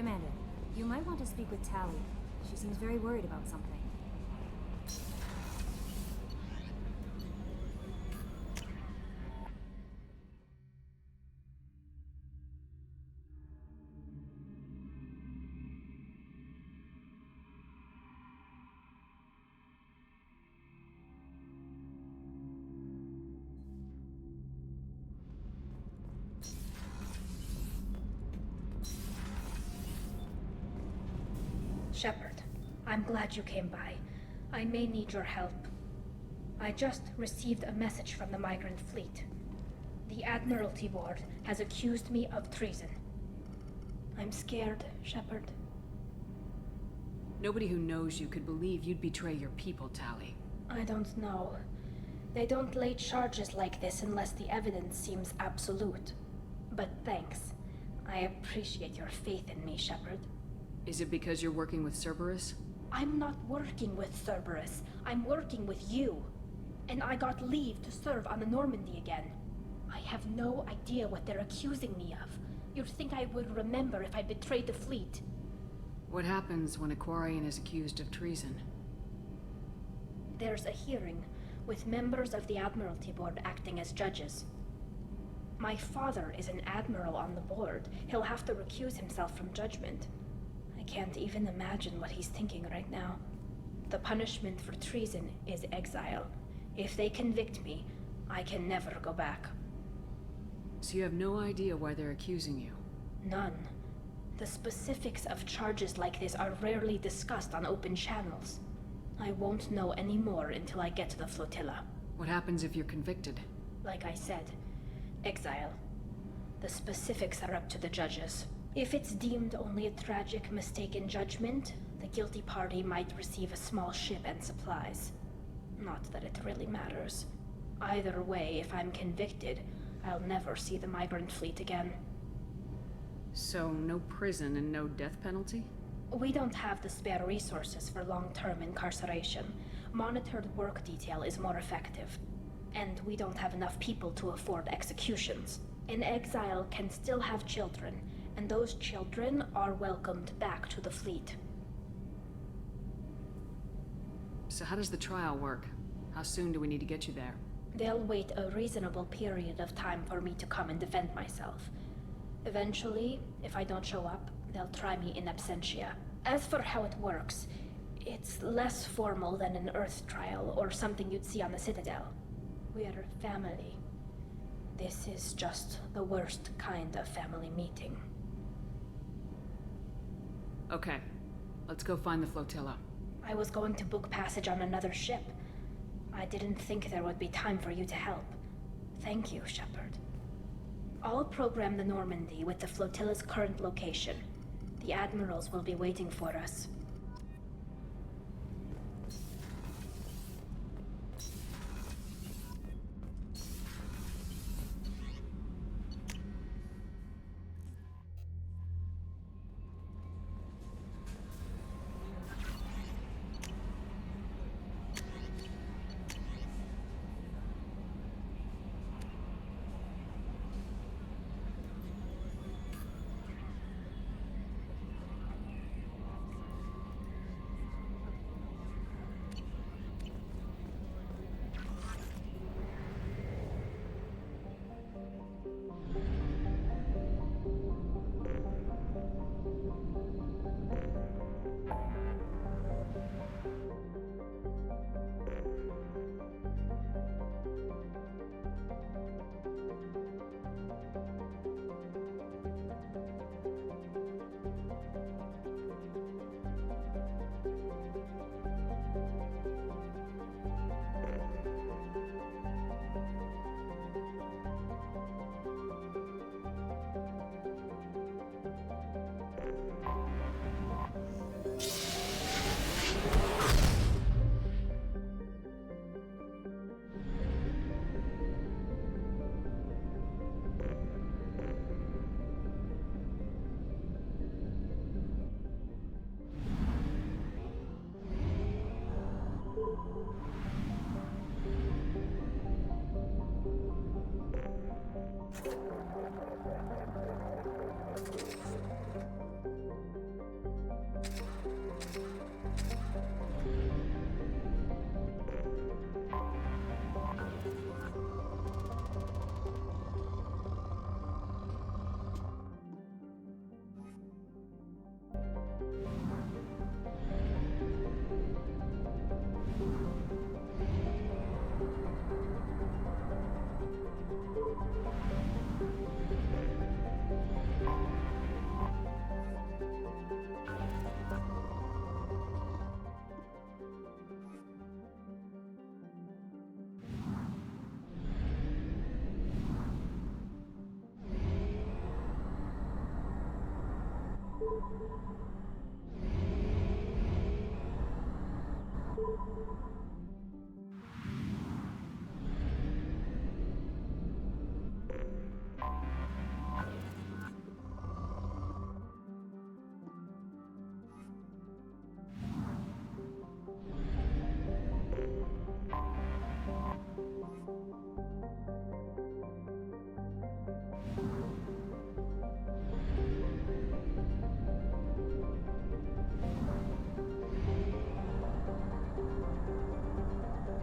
Commander, you might want to speak with Tally. She seems very worried about something. Shepard, I'm glad you came by. I may need your help. I just received a message from the migrant fleet. The Admiralty Board has accused me of treason. I'm scared, Shepard. Nobody who knows you could believe you'd betray your people, Tally. I don't know. They don't lay charges like this unless the evidence seems absolute. But thanks. I appreciate your faith in me, Shepard. Is it because you're working with Cerberus? I'm not working with Cerberus. I'm working with you. And I got leave to serve on the Normandy again. I have no idea what they're accusing me of. You'd think I would remember if I betrayed the fleet. What happens when a Quarian is accused of treason? There's a hearing, with members of the Admiralty Board acting as judges. My father is an admiral on the board. He'll have to recuse himself from judgment. I can't even imagine what he's thinking right now. The punishment for treason is exile. If they convict me, I can never go back. So you have no idea why they're accusing you? None. The specifics of charges like this are rarely discussed on open channels. I won't know any more until I get to the flotilla. What happens if you're convicted? Like I said, exile. The specifics are up to the judges. If it's deemed only a tragic mistake in judgment, the guilty party might receive a small ship and supplies. Not that it really matters. Either way, if I'm convicted, I'll never see the migrant fleet again. So no prison and no death penalty? We don't have the spare resources for long-term incarceration. Monitored work detail is more effective. And we don't have enough people to afford executions. An exile can still have children, and those children are welcomed back to the fleet. So how does the trial work? How soon do we need to get you there? They'll wait a reasonable period of time for me to come and defend myself. Eventually, if I don't show up, they'll try me in absentia. As for how it works, it's less formal than an Earth trial or something you'd see on the Citadel. We're family. This is just the worst kind of family meeting. Okay, let's go find the flotilla. I was going to book passage on another ship. I didn't think there would be time for you to help. Thank you, Shepard. I'll program the Normandy with the flotilla's current location. The admirals will be waiting for us.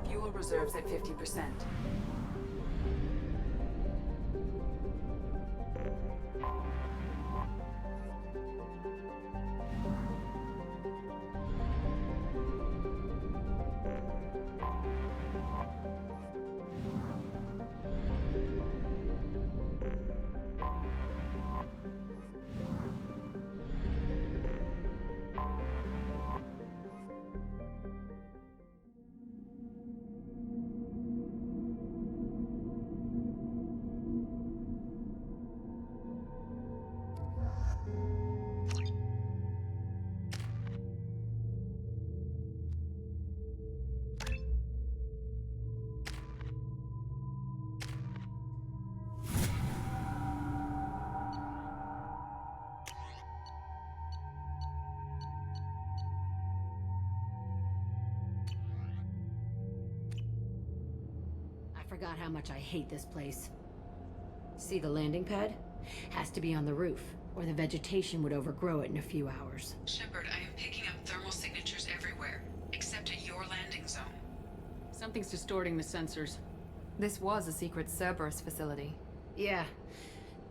Fuel reserves at 50%. I forgot how much I hate this place. See the landing pad? Has to be on the roof, or the vegetation would overgrow it in a few hours. Shepard, I am picking up thermal signatures everywhere, except at your landing zone. Something's distorting the sensors. This was a secret Cerberus facility. Yeah,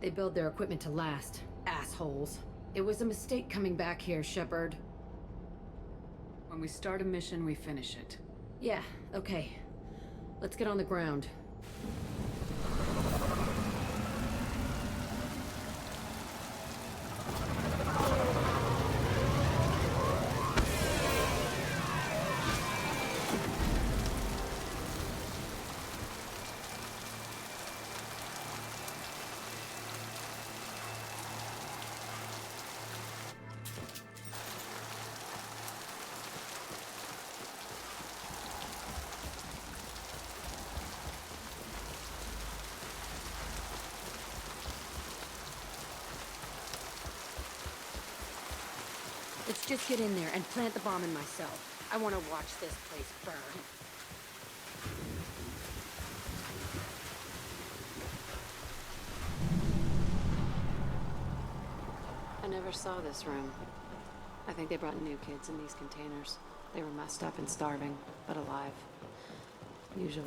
they build their equipment to last. Assholes. It was a mistake coming back here, Shepard. When we start a mission, we finish it. Yeah, okay. Let's get on the ground. Let's just get in there and plant the bomb in myself. I want to watch this place burn. I never saw this room. I think they brought new kids in these containers. They were messed up and starving, but alive. Usually.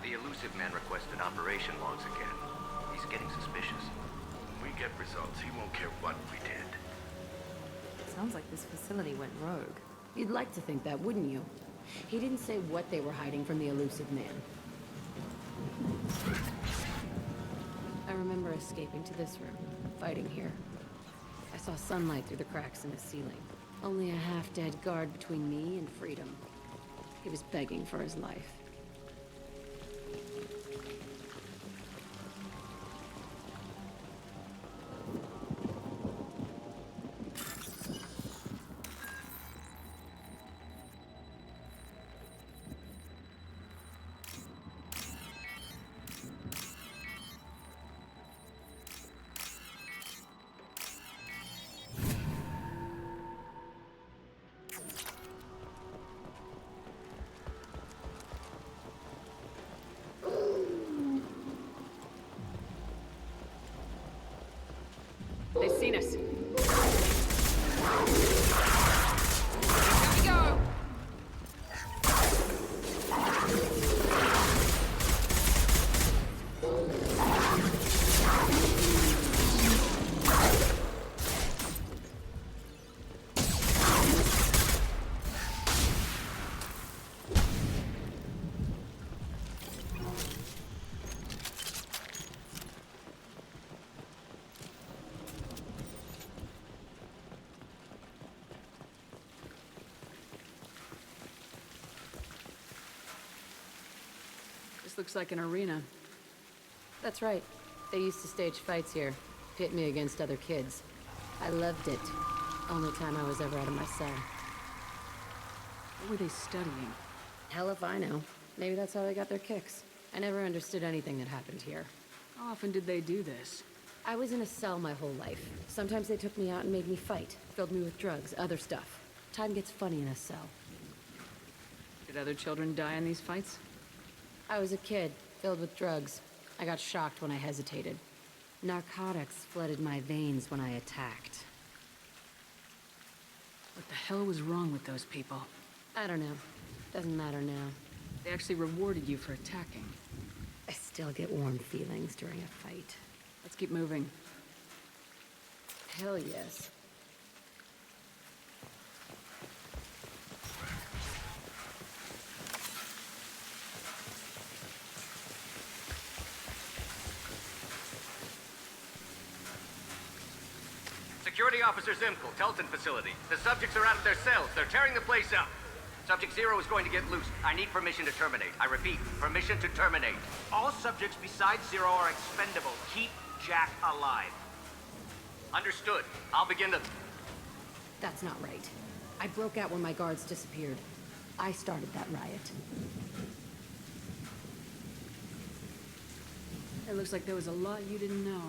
The elusive man requested operation logs again. He's getting suspicious. When we get results, he won't care what we did. Sounds like this facility went rogue. You'd like to think that, wouldn't you? He didn't say what they were hiding from the elusive man. I remember escaping to this room, fighting here. I saw sunlight through the cracks in the ceiling. Only a half-dead guard between me and freedom. He was begging for his life. looks like an arena. That's right. They used to stage fights here, pit me against other kids. I loved it. Only time I was ever out of my cell. What were they studying? Hell if I know. Maybe that's how they got their kicks. I never understood anything that happened here. How often did they do this? I was in a cell my whole life. Sometimes they took me out and made me fight. Filled me with drugs, other stuff. Time gets funny in a cell. Did other children die in these fights? I was a kid, filled with drugs. I got shocked when I hesitated. Narcotics flooded my veins when I attacked. What the hell was wrong with those people? I don't know. Doesn't matter now. They actually rewarded you for attacking. I still get warm feelings during a fight. Let's keep moving. Hell yes. Security Officer Zimkel, Telton facility. The subjects are out of their cells. They're tearing the place up. Subject 0 is going to get loose. I need permission to terminate. I repeat, permission to terminate. All subjects besides 0 are expendable. Keep Jack alive. Understood. I'll begin the... That's not right. I broke out when my guards disappeared. I started that riot. It looks like there was a lot you didn't know.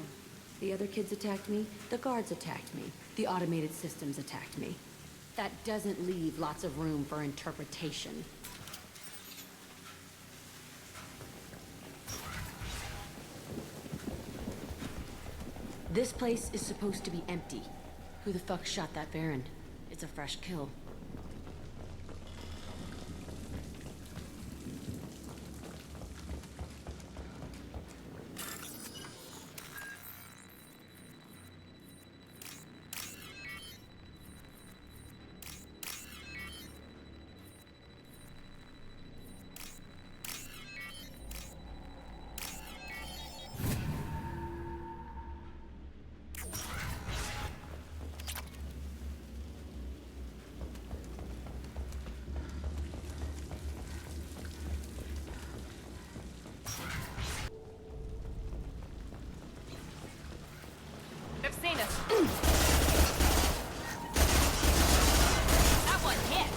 The other kids attacked me, the guards attacked me, the automated systems attacked me. That doesn't leave lots of room for interpretation. This place is supposed to be empty. Who the fuck shot that Baron? It's a fresh kill. They've seen us. That one hit.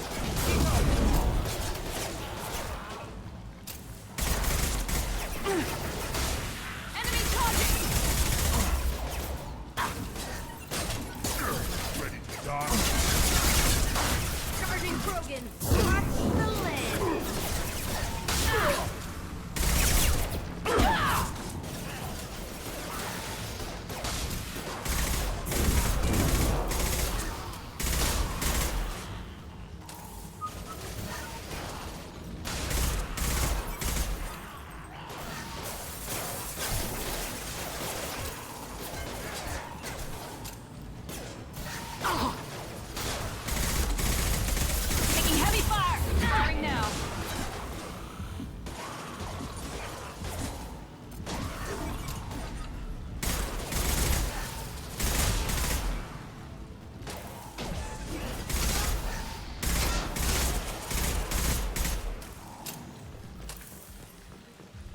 Enemy target. Ready to die? Charging Krogan. Watch the lid. Taking heavy fire. Firing now.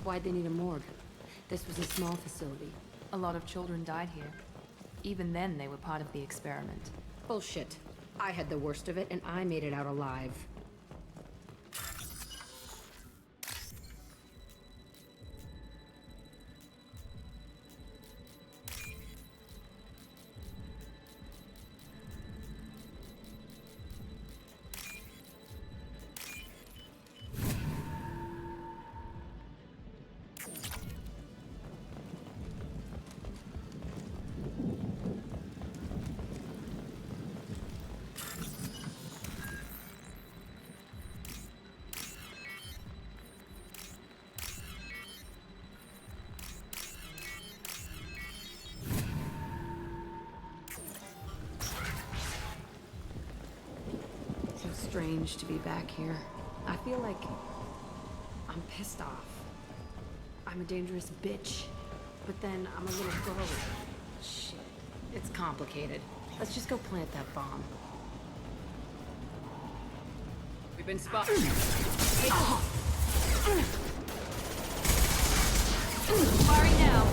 Why'd they need a morgue? This was a small facility. A lot of children died here. Even then, they were part of the experiment. Bullshit. I had the worst of it, and I made it out alive. So strange to be back here. I feel like I'm pissed off. I'm a dangerous bitch, but then I'm a little girl. Shit, it's complicated. Let's just go plant that bomb. We've been spotted. Firing now.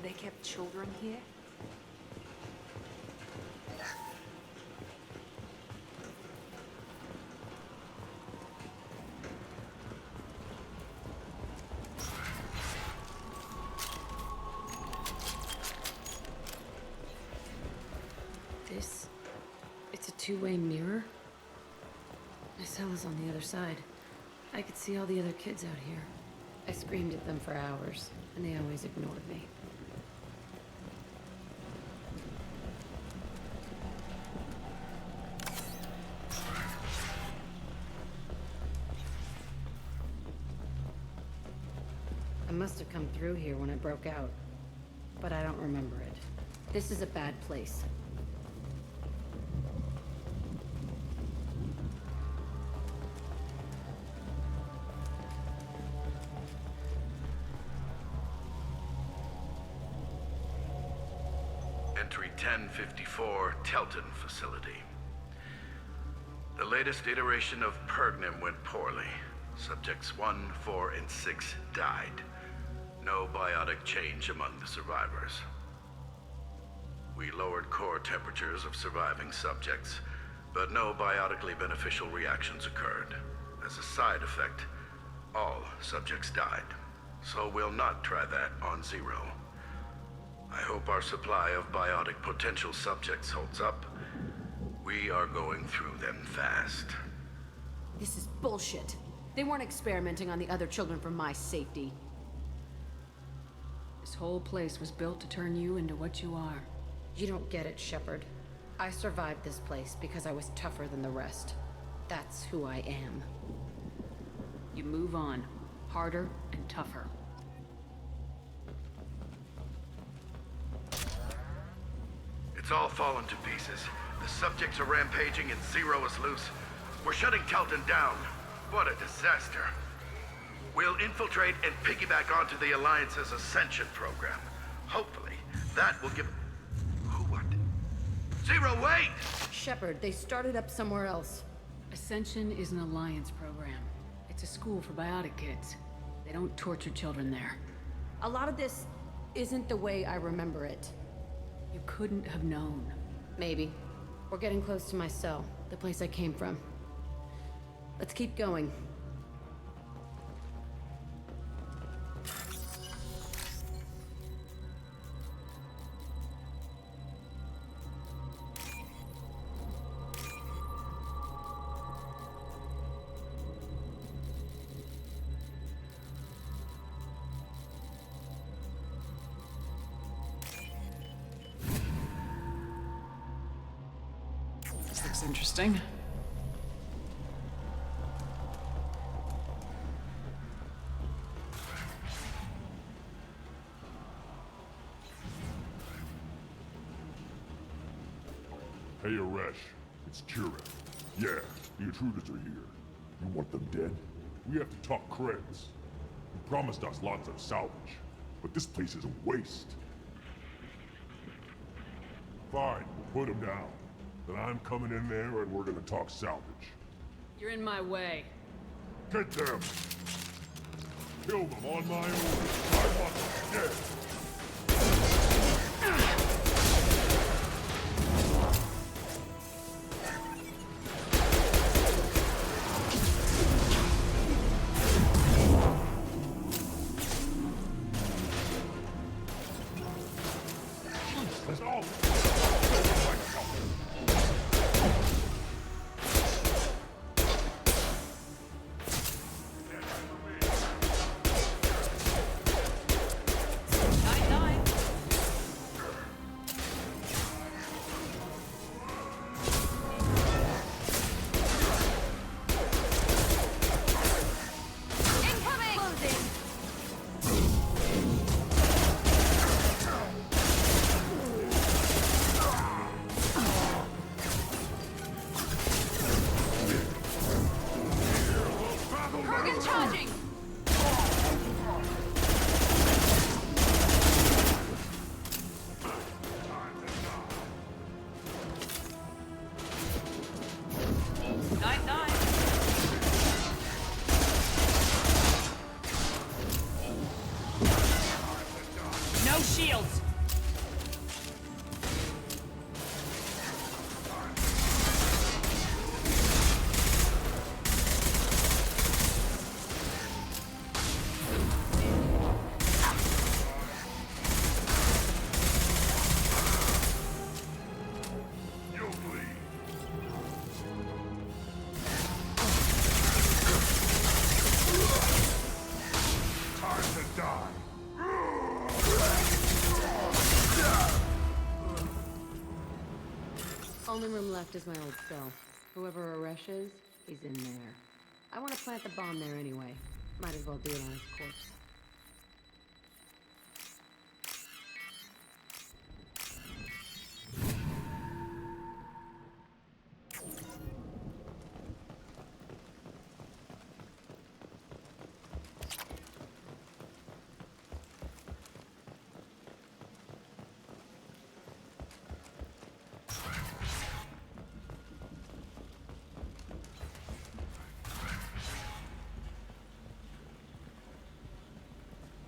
They kept children here? It's a two-way mirror. My cell is on the other side. I could see all the other kids out here. I screamed at them for hours, and they always ignored me. I must have come through here when I broke out, but I don't remember it. This is a bad place. Entry 1054, Telton facility. The latest iteration of Pergnum went poorly. Subjects 1, 4, and 6 died. No biotic change among the survivors. We lowered core temperatures of surviving subjects, but no biotically beneficial reactions occurred. As a side effect, all subjects died. So we'll not try that on Zero. I hope our supply of biotic potential subjects holds up. We are going through them fast. This is bullshit. They weren't experimenting on the other children for my safety. This whole place was built to turn you into what you are. You don't get it, Shepard. I survived this place because I was tougher than the rest. That's who I am. You move on, harder and tougher. It's all fallen to pieces. The subjects are rampaging and Zero is loose. We're shutting Telton down. What a disaster. We'll infiltrate and piggyback onto the Alliance's Ascension program. Hopefully, that will give... Who what? Zero, wait! Shepard, they started up somewhere else. Ascension is an Alliance program. It's a school for biotic kids. They don't torture children there. A lot of this isn't the way I remember it. You couldn't have known. Maybe. We're getting close to my cell, the place I came from. Let's keep going. This looks interesting. Hey, Aresh. It's Kira. Yeah, the intruders are here. You want them dead? We have to talk creds. You promised us lots of salvage, but this place is a waste. Fine, we'll put them down. Then I'm coming in there and we're gonna talk salvage. You're in my way. Get them! Kill them on my orders. I want them dead. Let's all... Only room left is my old cell. Whoever Aresh is, he's in there. I want to plant the bomb there anyway. Might as well do it on his corpse.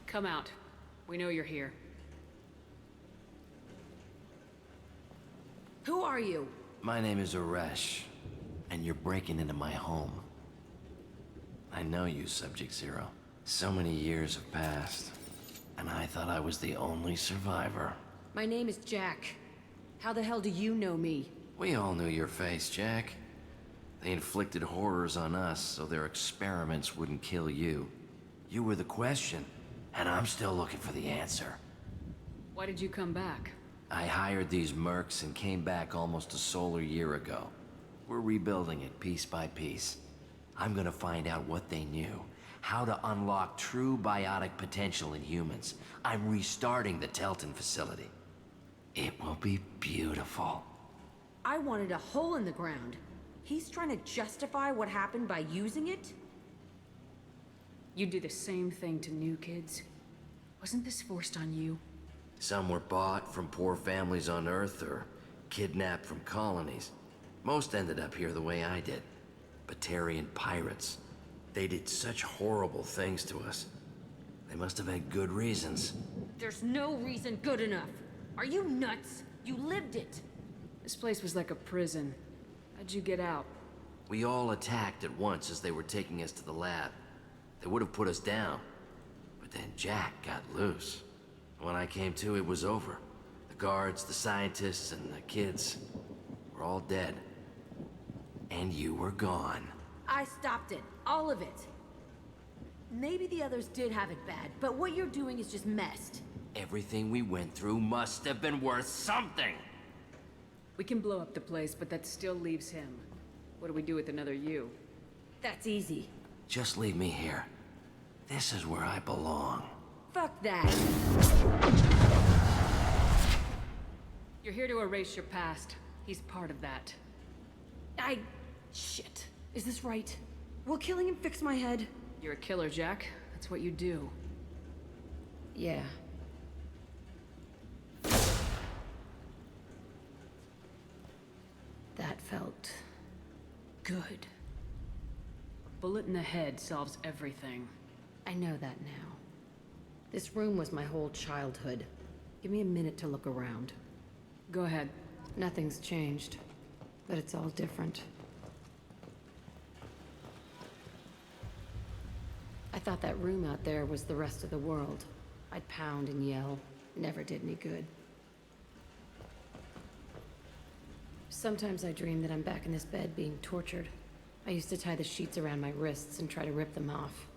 Come out. We know you're here. Who are you? My name is Aresh, and you're breaking into my home. I know you, Subject Zero. So many years have passed, and I thought I was the only survivor. My name is Jack. How the hell do you know me? We all knew your face, Jack. They inflicted horrors on us so their experiments wouldn't kill you. You were the question, and I'm still looking for the answer. Why did you come back? I hired these mercs and came back almost a solar year ago. We're rebuilding it piece by piece. I'm gonna find out what they knew, how to unlock true biotic potential in humans. I'm restarting the Telton facility. It will be beautiful. I wanted a hole in the ground. He's trying to justify what happened by using it? You do the same thing to new kids. Wasn't this forced on you? Some were bought from poor families on Earth or kidnapped from colonies. Most ended up here the way I did. Batarian pirates. They did such horrible things to us. They must have had good reasons. There's no reason good enough. Are you nuts? You lived it. This place was like a prison. How'd you get out? We all attacked at once as they were taking us to the lab. They would have put us down. But then Jack got loose. When I came to, it was over. The guards, the scientists, and the kids were all dead. And you were gone. I stopped it. All of it. Maybe the others did have it bad, but what you're doing is just messed. Everything we went through must have been worth something! We can blow up the place, but that still leaves him. What do we do with another you? That's easy. Just leave me here. This is where I belong. Fuck that. You're here to erase your past. He's part of that. Shit. Is this right? Will killing him fix my head? You're a killer, Jack. That's what you do. Yeah. That felt good. Bullet in the head solves everything. I know that now. This room was my whole childhood. Give me a minute to look around. Go ahead. Nothing's changed, but it's all different. I thought that room out there was the rest of the world. I'd pound and yell. Never did any good. Sometimes I dream that I'm back in this bed being tortured. I used to tie the sheets around my wrists and try to rip them off.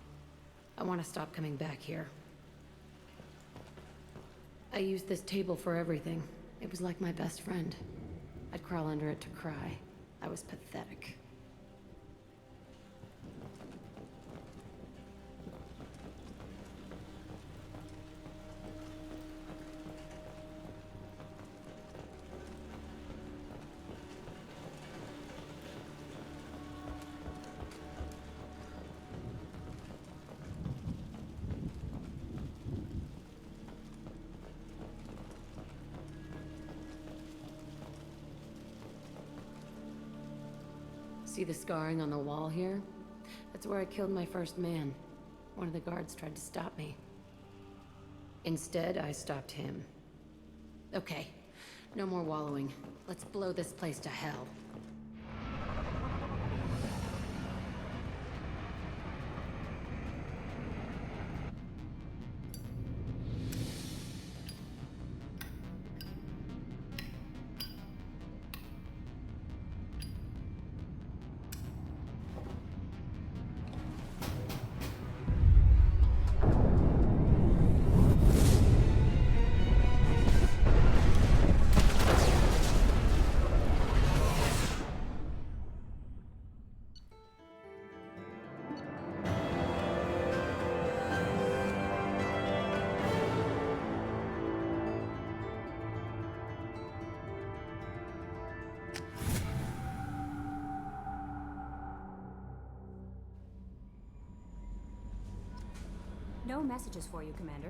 I want to stop coming back here. I used this table for everything. It was like my best friend. I'd crawl under it to cry. I was pathetic. See the scarring on the wall here? That's where I killed my first man. One of the guards tried to stop me. Instead, I stopped him. Okay, no more wallowing. Let's blow this place to hell. no messages for you, Commander.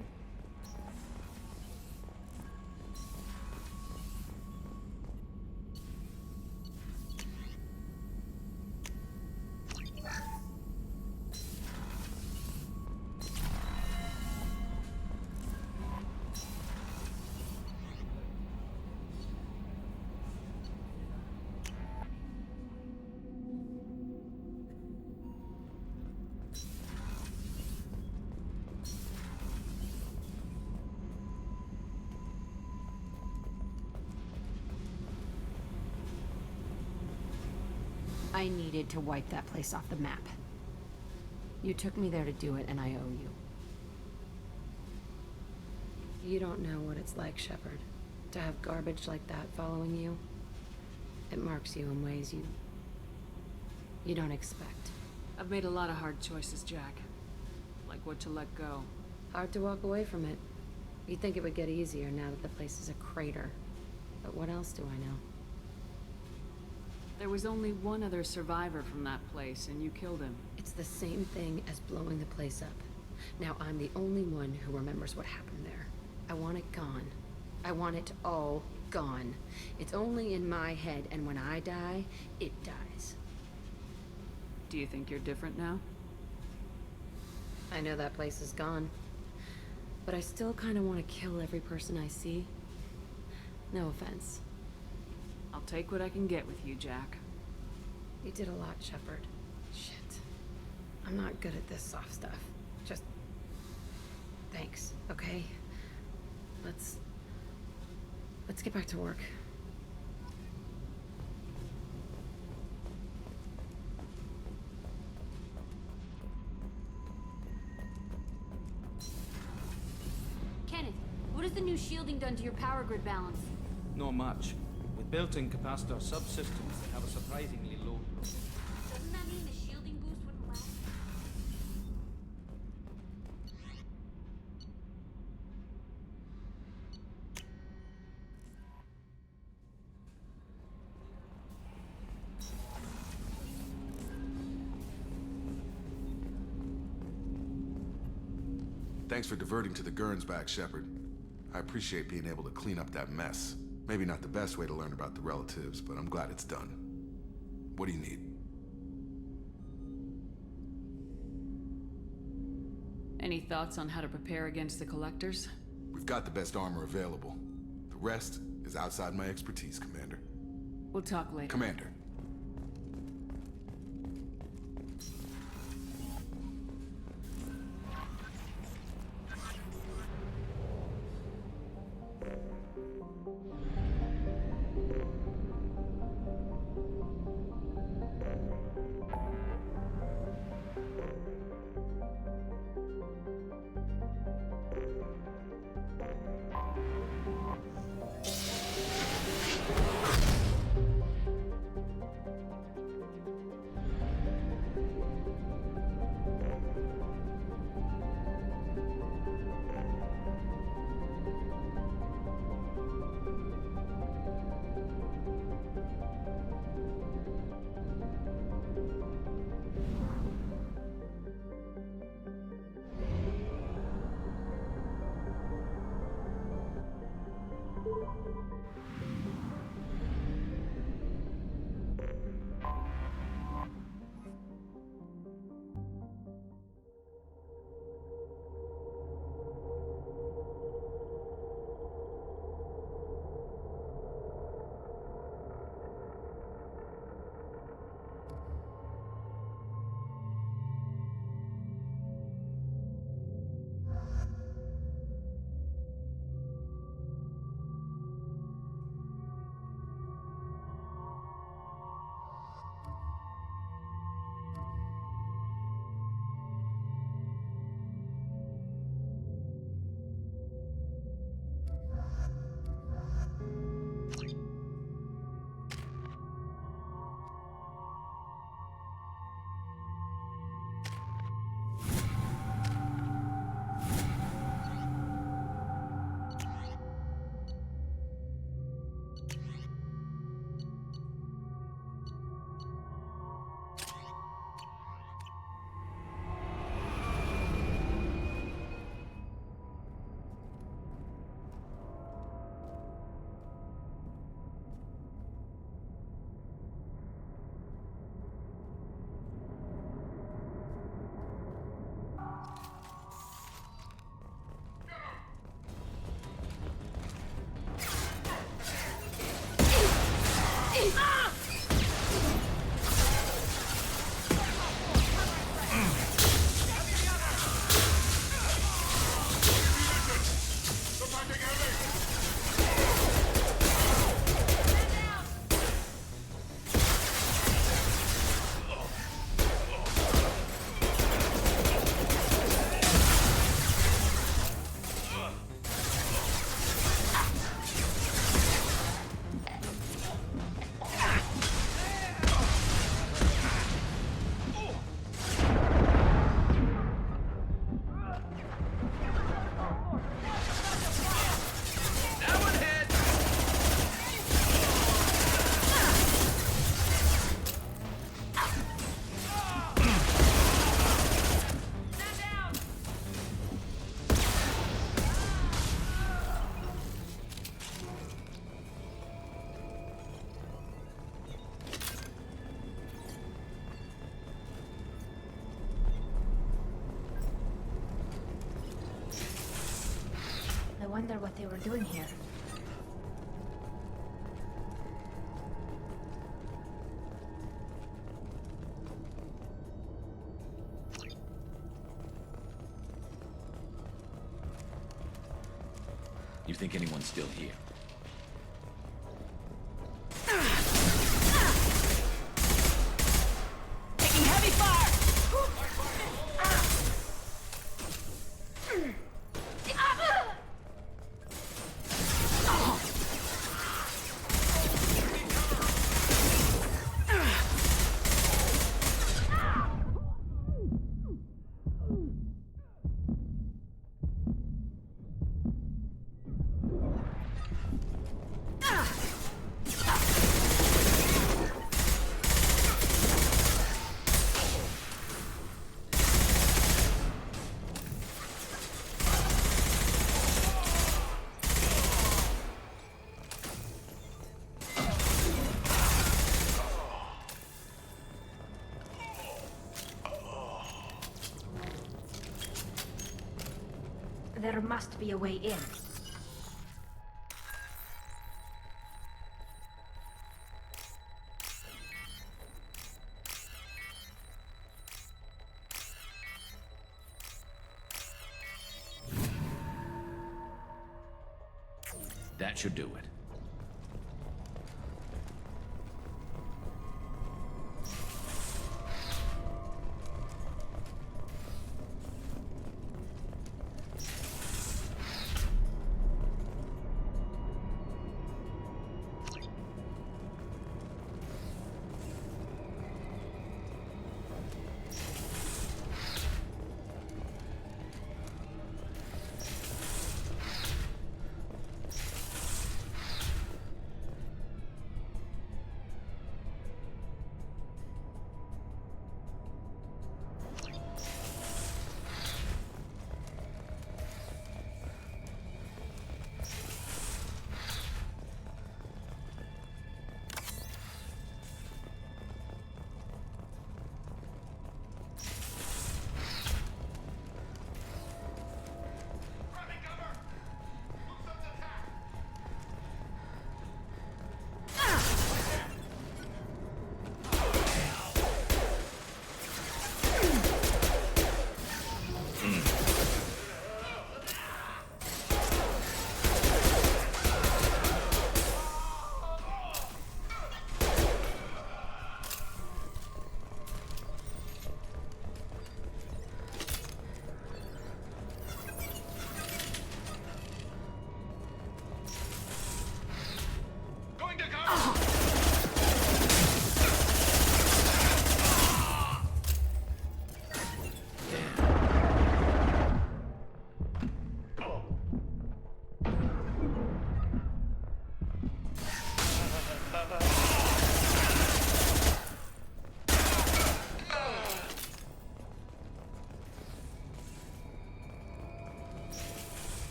I needed to wipe that place off the map. You took me there to do it, and I owe you. You don't know what it's like, Shepard, to have garbage like that following you. It marks you in ways you don't expect. I've made a lot of hard choices, Jack. Like what to let go. Hard to walk away from it. You'd think it would get easier now that the place is a crater. But what else do I know? There was only one other survivor from that place, and you killed him. It's the same thing as blowing the place up. Now I'm the only one who remembers what happened there. I want it gone. I want it all gone. It's only in my head, and when I die, it dies. Do you think you're different now? I know that place is gone. But I still kind of want to kill every person I see. No offense. I'll take what I can get with you, Jack. You did a lot, Shepard. Shit. I'm not good at this soft stuff. Just... thanks, okay? Let's get back to work. Kenneth, what has the new shielding done to your power grid balance? Not much. With built-in capacitor subsystems, they have a surprisingly low. Doesn't that mean the shielding boost wouldn't last? Thanks for diverting to the Gurns back, Shepard. I appreciate being able to clean up that mess. Maybe not the best way to learn about the relatives, but I'm glad it's done. What do you need? Any thoughts on how to prepare against the Collectors? We've got the best armor available. The rest is outside my expertise, Commander. We'll talk later. Commander. wonder what they were doing here. You think anyone's still here? Taking heavy fire! There must be a way in. That should do it.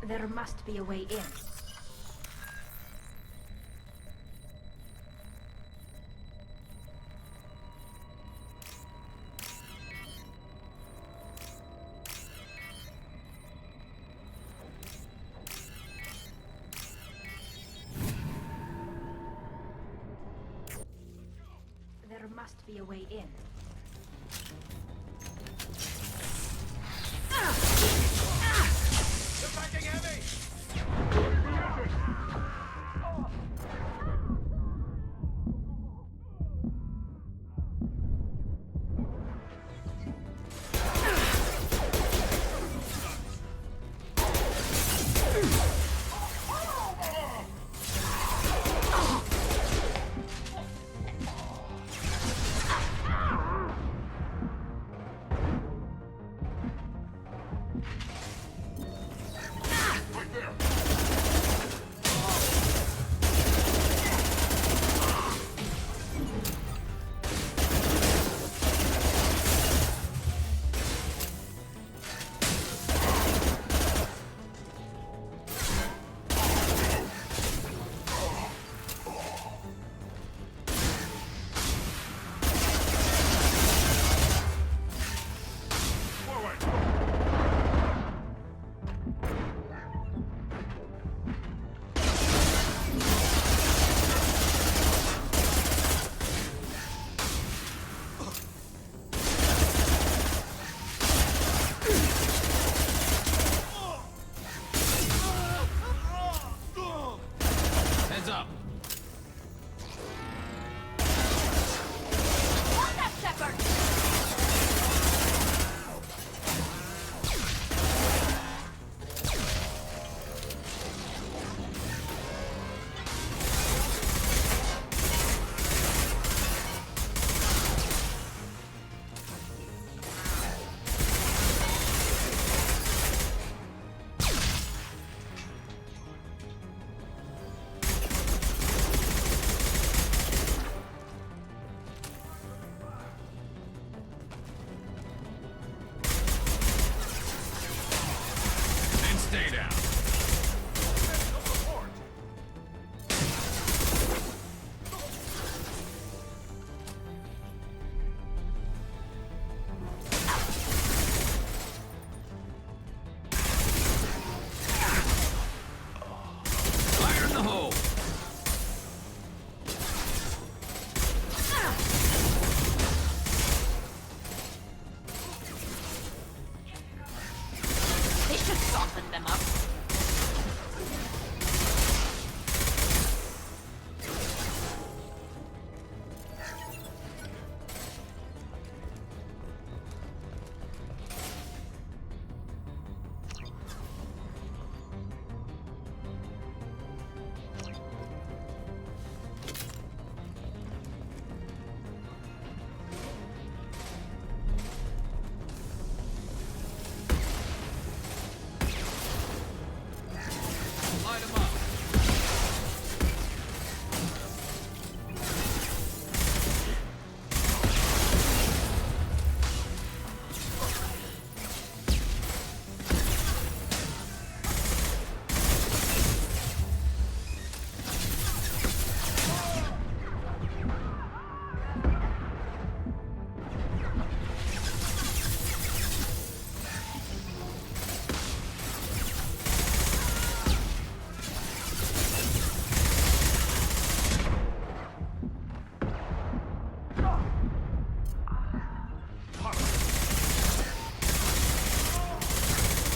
There must be a way in. There must be a way in. down. Fire in the hole! They should soften them up. Light 'em up.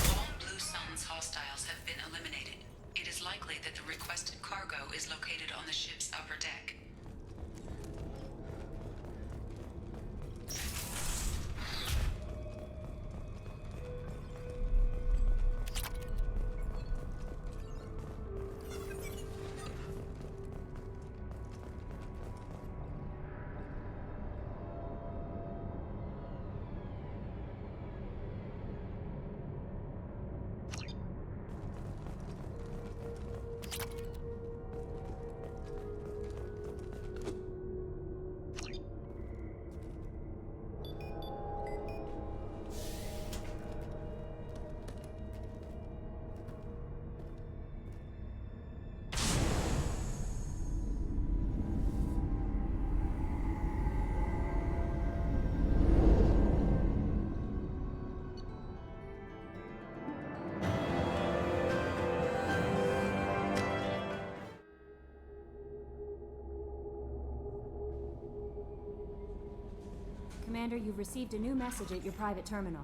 All Blue Sun's hostiles have been eliminated. It is likely that the requested cargo is located on the ship's upper deck. Commander, you've received a new message at your private terminal.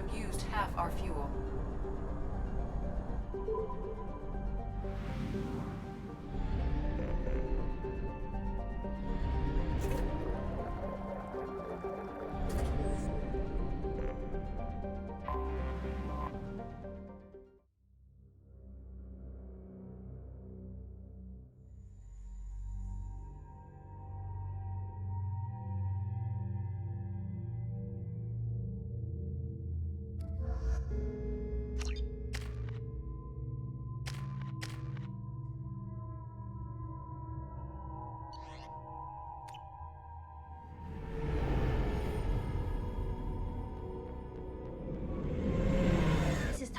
have used half our fuel.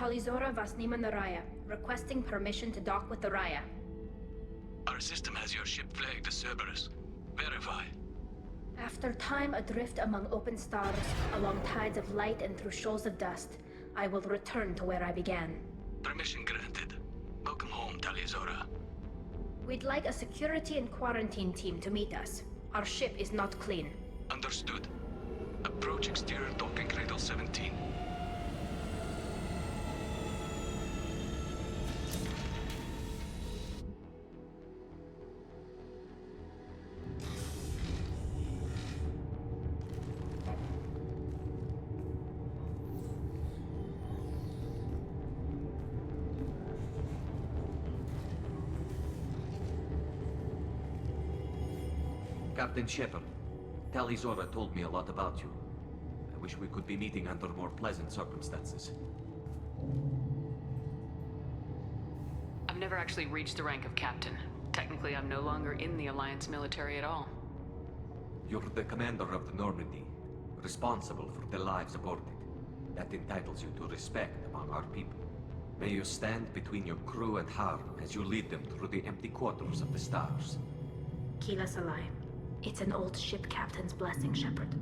Talizora Vasnima Naraya, requesting permission to dock with the Raya. Our system has your ship flagged as Cerberus. Verify. After time adrift among open stars, along tides of light and through shoals of dust, I will return to where I began. Permission granted. Welcome home, Talizora. We'd like a security and quarantine team to meet us. Our ship is not clean. Understood. Approach exterior docking cradle 17. Captain Shepard, Talizora told me a lot about you. I wish we could be meeting under more pleasant circumstances. I've never actually reached the rank of captain. Technically, I'm no longer in the Alliance military at all. You're the commander of the Normandy, responsible for the lives aborted. That entitles you to respect among our people. May you stand between your crew and harm as you lead them through the empty quarters of the stars. Kila Salai. It's an old ship captain's blessing, Shepard.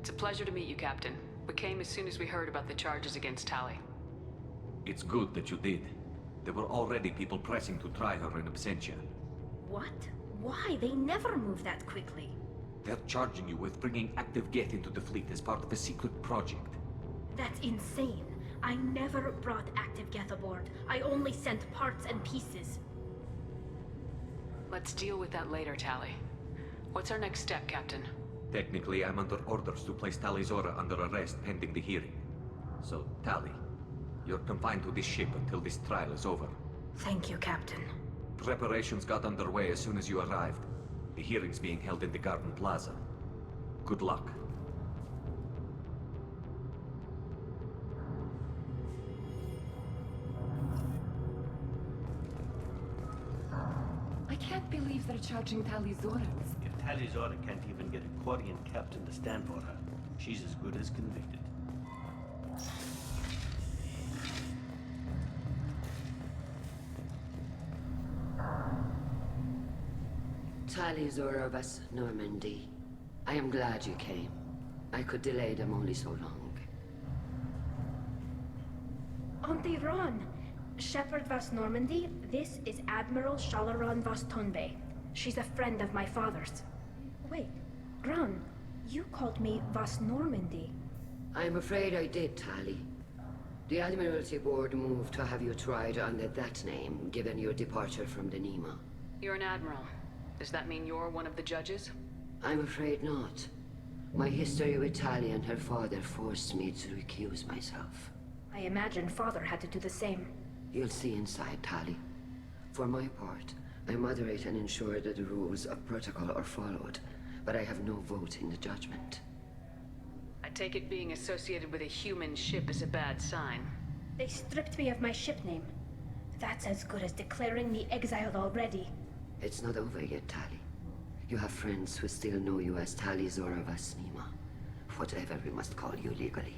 It's a pleasure to meet you, Captain. We came as soon as we heard about the charges against Tali. It's good that you did. There were already people pressing to try her in absentia. What? Why? They never move that quickly. They're charging you with bringing active Geth into the fleet as part of a secret project. That's insane. I never brought active Geth aboard. I only sent parts and pieces. Let's deal with that later, Tali. What's our next step, Captain? Technically, I'm under orders to place Talizora under arrest pending the hearing. So, Tali, you're confined to this ship until this trial is over. Thank you, Captain. Preparations got underway as soon as you arrived. The hearing's being held in the Garden Plaza. Good luck. I can't believe they're charging Talizora. If Talizora can't even get a Quarian captain to stand for her, she's as good as convicted. Talizora vas Normandy. I am glad you came. I could delay them only so long. Auntie Ron! Shepard Vas Normandy, this is Admiral Shalaron Vas Tonbe. She's a friend of my father's. Wait, Ron, you called me Vas Normandy. I'm afraid I did, Tali. The Admiralty Board moved to have you tried under that name, given your departure from the Nima. You're an admiral. Does that mean you're one of the judges? I'm afraid not. My history with Tali and her father forced me to recuse myself. I imagine father had to do the same. You'll see inside, Tali. For my part, I moderate and ensure that the rules of protocol are followed, but I have no vote in the judgment. I take it being associated with a human ship is a bad sign. They stripped me of my ship name. That's as good as declaring me exiled already. It's not over yet, Tali. You have friends who still know you as Talizora Vas Nima. Whatever we must call you legally.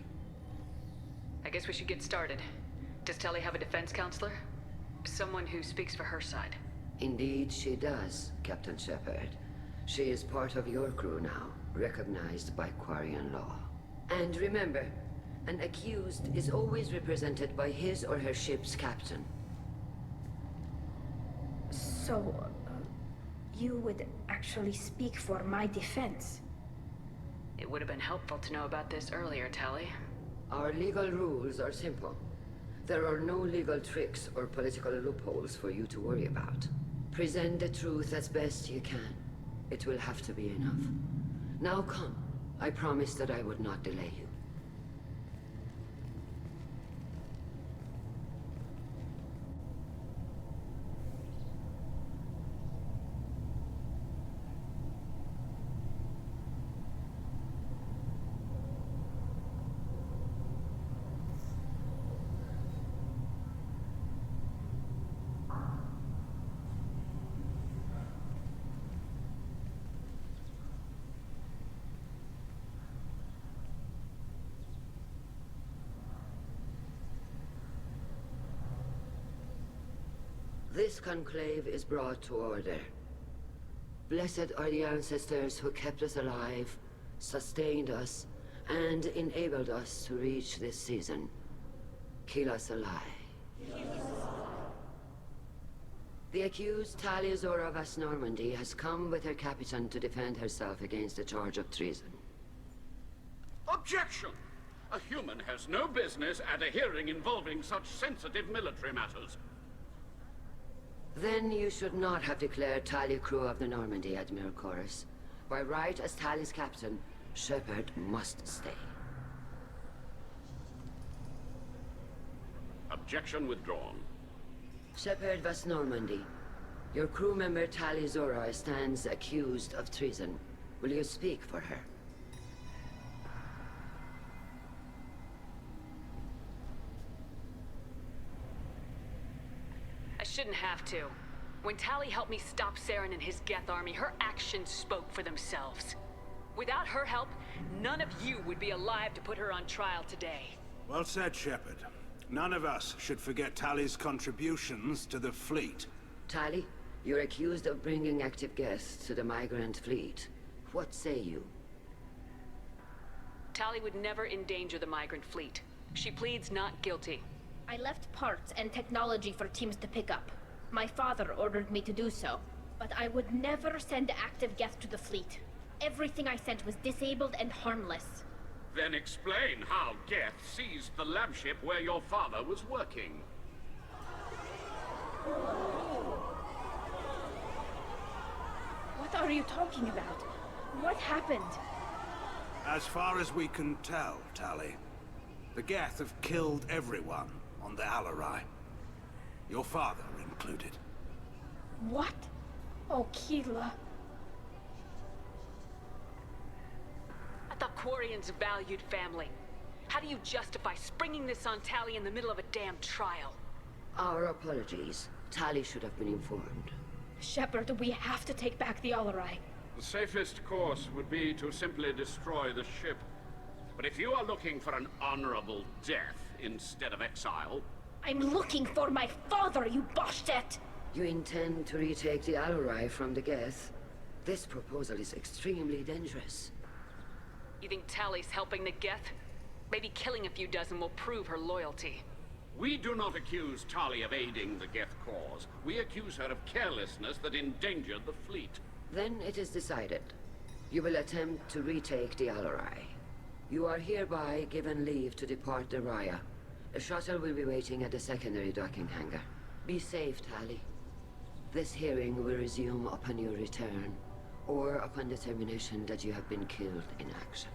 I guess we should get started. Does Tali have a defense counselor? Someone who speaks for her side? Indeed she does, Captain Shepard. She is part of your crew now, recognized by Quarian law. And remember, an accused is always represented by his or her ship's captain. So, you would actually speak for my defense? It would have been helpful to know about this earlier, Tali. Our legal rules are simple. There are no legal tricks or political loopholes for you to worry about. Present the truth as best you can. It will have to be enough. Now come. I promised that I would not delay you. This conclave is brought to order. Blessed are the ancestors who kept us alive, sustained us, and enabled us to reach this season. Keep us alive. The accused Talia Zora Vas Normandy has come with her captain to defend herself against a charge of treason. Objection! A human has no business at a hearing involving such sensitive military matters. Then you should not have declared Talia crew of the Normandy, Admiral Chorus. By right as Talia's captain, Shepard must stay. Objection withdrawn. Shepard Vas Normandy, your crew member Talia Zora stands accused of treason. Will you speak for her? I shouldn't have to. When Tali helped me stop Saren and his Geth army, her actions spoke for themselves. Without her help, none of you would be alive to put her on trial today. Well said, Shepard. None of us should forget Tali's contributions to the fleet. Tali, you're accused of bringing active guests to the migrant fleet. What say you? Tali would never endanger the migrant fleet. She pleads not guilty. I left parts and technology for teams to pick up. My father ordered me to do so, but I would never send active guests to the fleet. Everything I sent was disabled and harmless. Then explain how Geth seized the lab ship where your father was working. What are you talking about? What happened? As far as we can tell, Tali, the Geth have killed everyone on the Alarai. Your father included. What? Oh, Keela. I thought Quarians valued family. How do you justify springing this on Tali in the middle of a damn trial? Our apologies. Tali should have been informed. Shepard, we have to take back the Alarai. The safest course would be to simply destroy the ship. But if you are looking for an honorable death instead of exile... I'm looking for my father, you Bastet! You intend to retake the Alarai from the Geth? This proposal is extremely dangerous. You think Tali's helping the Geth? Maybe killing a few dozen will prove her loyalty. We do not accuse Tali of aiding the Geth cause. We accuse her of carelessness that endangered the fleet. Then it is decided. You will attempt to retake the Alarai. You are hereby given leave to depart the Raya. A shuttle will be waiting at the secondary docking hangar. Be safe, Tali. This hearing will resume upon your return, or upon determination that you have been killed in action.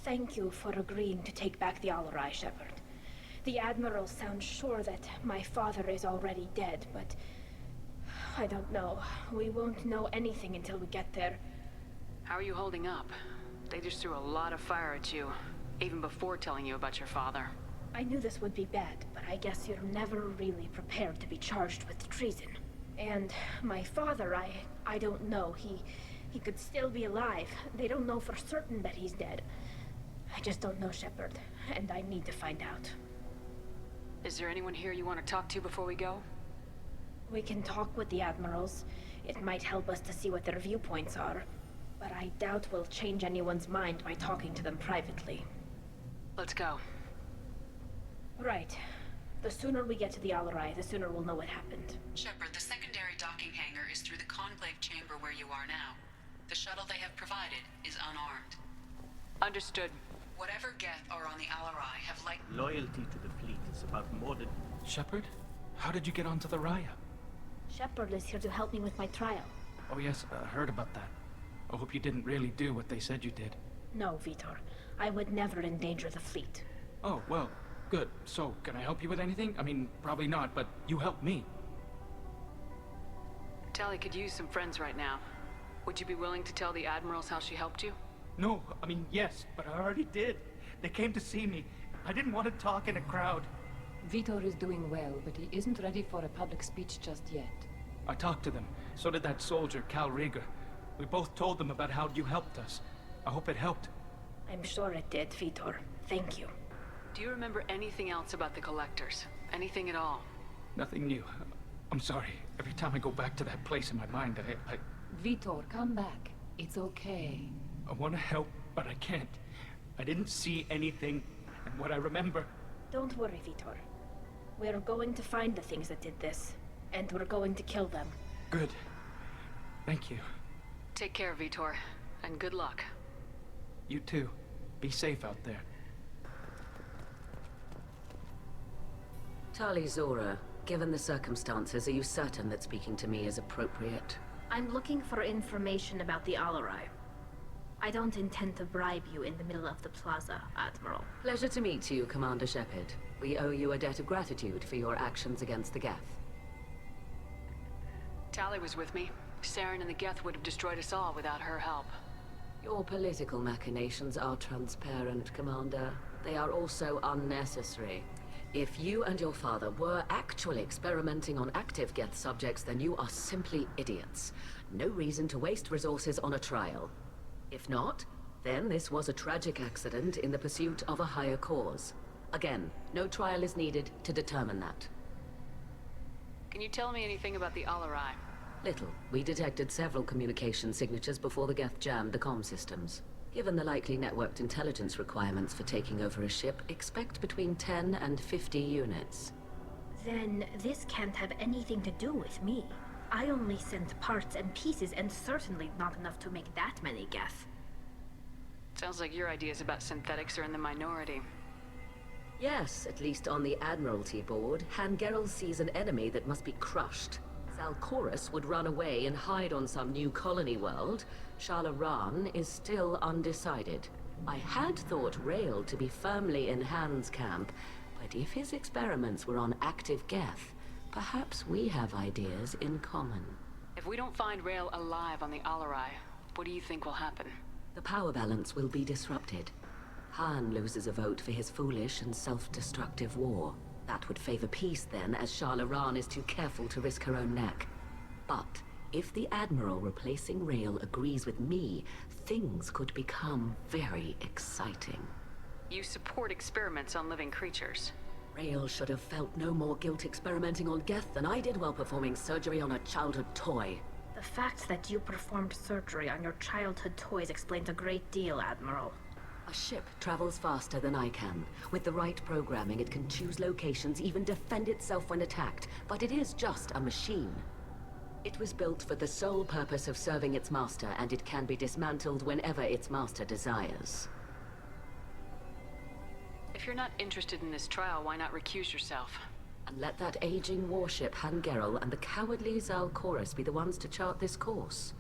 Thank you for agreeing to take back the Alarai, Shepard. The Admiral sounds sure that my father is already dead, but... I don't know. We won't know anything until we get there. How are you holding up? They just threw a lot of fire at you, even before telling you about your father. I knew this would be bad, but I guess you're never really prepared to be charged with treason. And my father, I don't know. He could still be alive. They don't know for certain that he's dead. I just don't know, Shepard, and I need to find out. Is there anyone here you want to talk to before we go? We can talk with the Admirals. It might help us to see what their viewpoints are. But I doubt we'll change anyone's mind by talking to them privately. Let's go. Right. The sooner we get to the Alarai, the sooner we'll know what happened. Shepard, the secondary docking hangar is through the conclave chamber where you are now. The shuttle they have provided is unarmed. Understood. Whatever Geth are on the Alarai have Loyalty to the fleet is about more than... Shepard? How did you get onto the Raya? Shepard is here to help me with my trial. Oh yes, I heard about that. I hope you didn't really do what they said you did. No, Vitor. I would never endanger the fleet. Oh, well, good. So, can I help you with anything? I mean, probably not, but you helped me. Tali could use some friends right now. Would you be willing to tell the admirals how she helped you? No, I mean, yes, but I already did. They came to see me. I didn't want to talk in a crowd. Vitor is doing well, but he isn't ready for a public speech just yet. I talked to them. So did that soldier, Cal Rieger. We both told them about how you helped us. I hope it helped. I'm sure it did, Vitor. Thank you. Do you remember anything else about the Collectors? Anything at all? Nothing new. I'm sorry. Every time I go back to that place in my mind, I Vitor, come back. It's okay. I want to help, but I can't. I didn't see anything, and what I remember... Don't worry, Vitor. We're going to find the things that did this, and we're going to kill them. Good. Thank you. Take care, Vitor, and good luck. You too. Be safe out there. Tali Zora, given the circumstances, are you certain that speaking to me is appropriate? I'm looking for information about the Alarai. I don't intend to bribe you in the middle of the plaza, Admiral. Pleasure to meet you, Commander Shepard. We owe you a debt of gratitude for your actions against the Geth. Tali was with me. Saren and the Geth would have destroyed us all without her help. Your political machinations are transparent, Commander. They are also unnecessary. If you and your father were actually experimenting on active Geth subjects, then you are simply idiots. No reason to waste resources on a trial. If not, then this was a tragic accident in the pursuit of a higher cause. Again, no trial is needed to determine that. Can you tell me anything about the Alarai? Little. We detected several communication signatures before the Geth jammed the comm systems. Given the likely networked intelligence requirements for taking over a ship, expect between 10 and 50 units. Then this can't have anything to do with me. I only sent parts and pieces, and certainly not enough to make that many Geth. Sounds like your ideas about synthetics are in the minority. Yes, at least on the Admiralty board, Hangerel sees an enemy that must be crushed. Zalcorus would run away and hide on some new colony world. Shalaran is still undecided. I had thought Rael to be firmly in Han's camp, but if his experiments were on active Geth, perhaps we have ideas in common. If we don't find Rael alive on the Alarai, what do you think will happen? The power balance will be disrupted. Han loses a vote for his foolish and self-destructive war. That would favor peace then, as Shalaran is too careful to risk her own neck. But if the Admiral replacing Rael agrees with me, things could become very exciting. You support experiments on living creatures. Rael should have felt no more guilt experimenting on Geth than I did while performing surgery on a childhood toy. The fact that you performed surgery on your childhood toys explains a great deal, Admiral. A ship travels faster than I can. With the right programming, it can choose locations, even defend itself when attacked. But it is just a machine. It was built for the sole purpose of serving its master, and it can be dismantled whenever its master desires. If you're not interested in this trial, why not recuse yourself? And let that aging warship Hangerel and the cowardly Zalcorus be the ones to chart this course?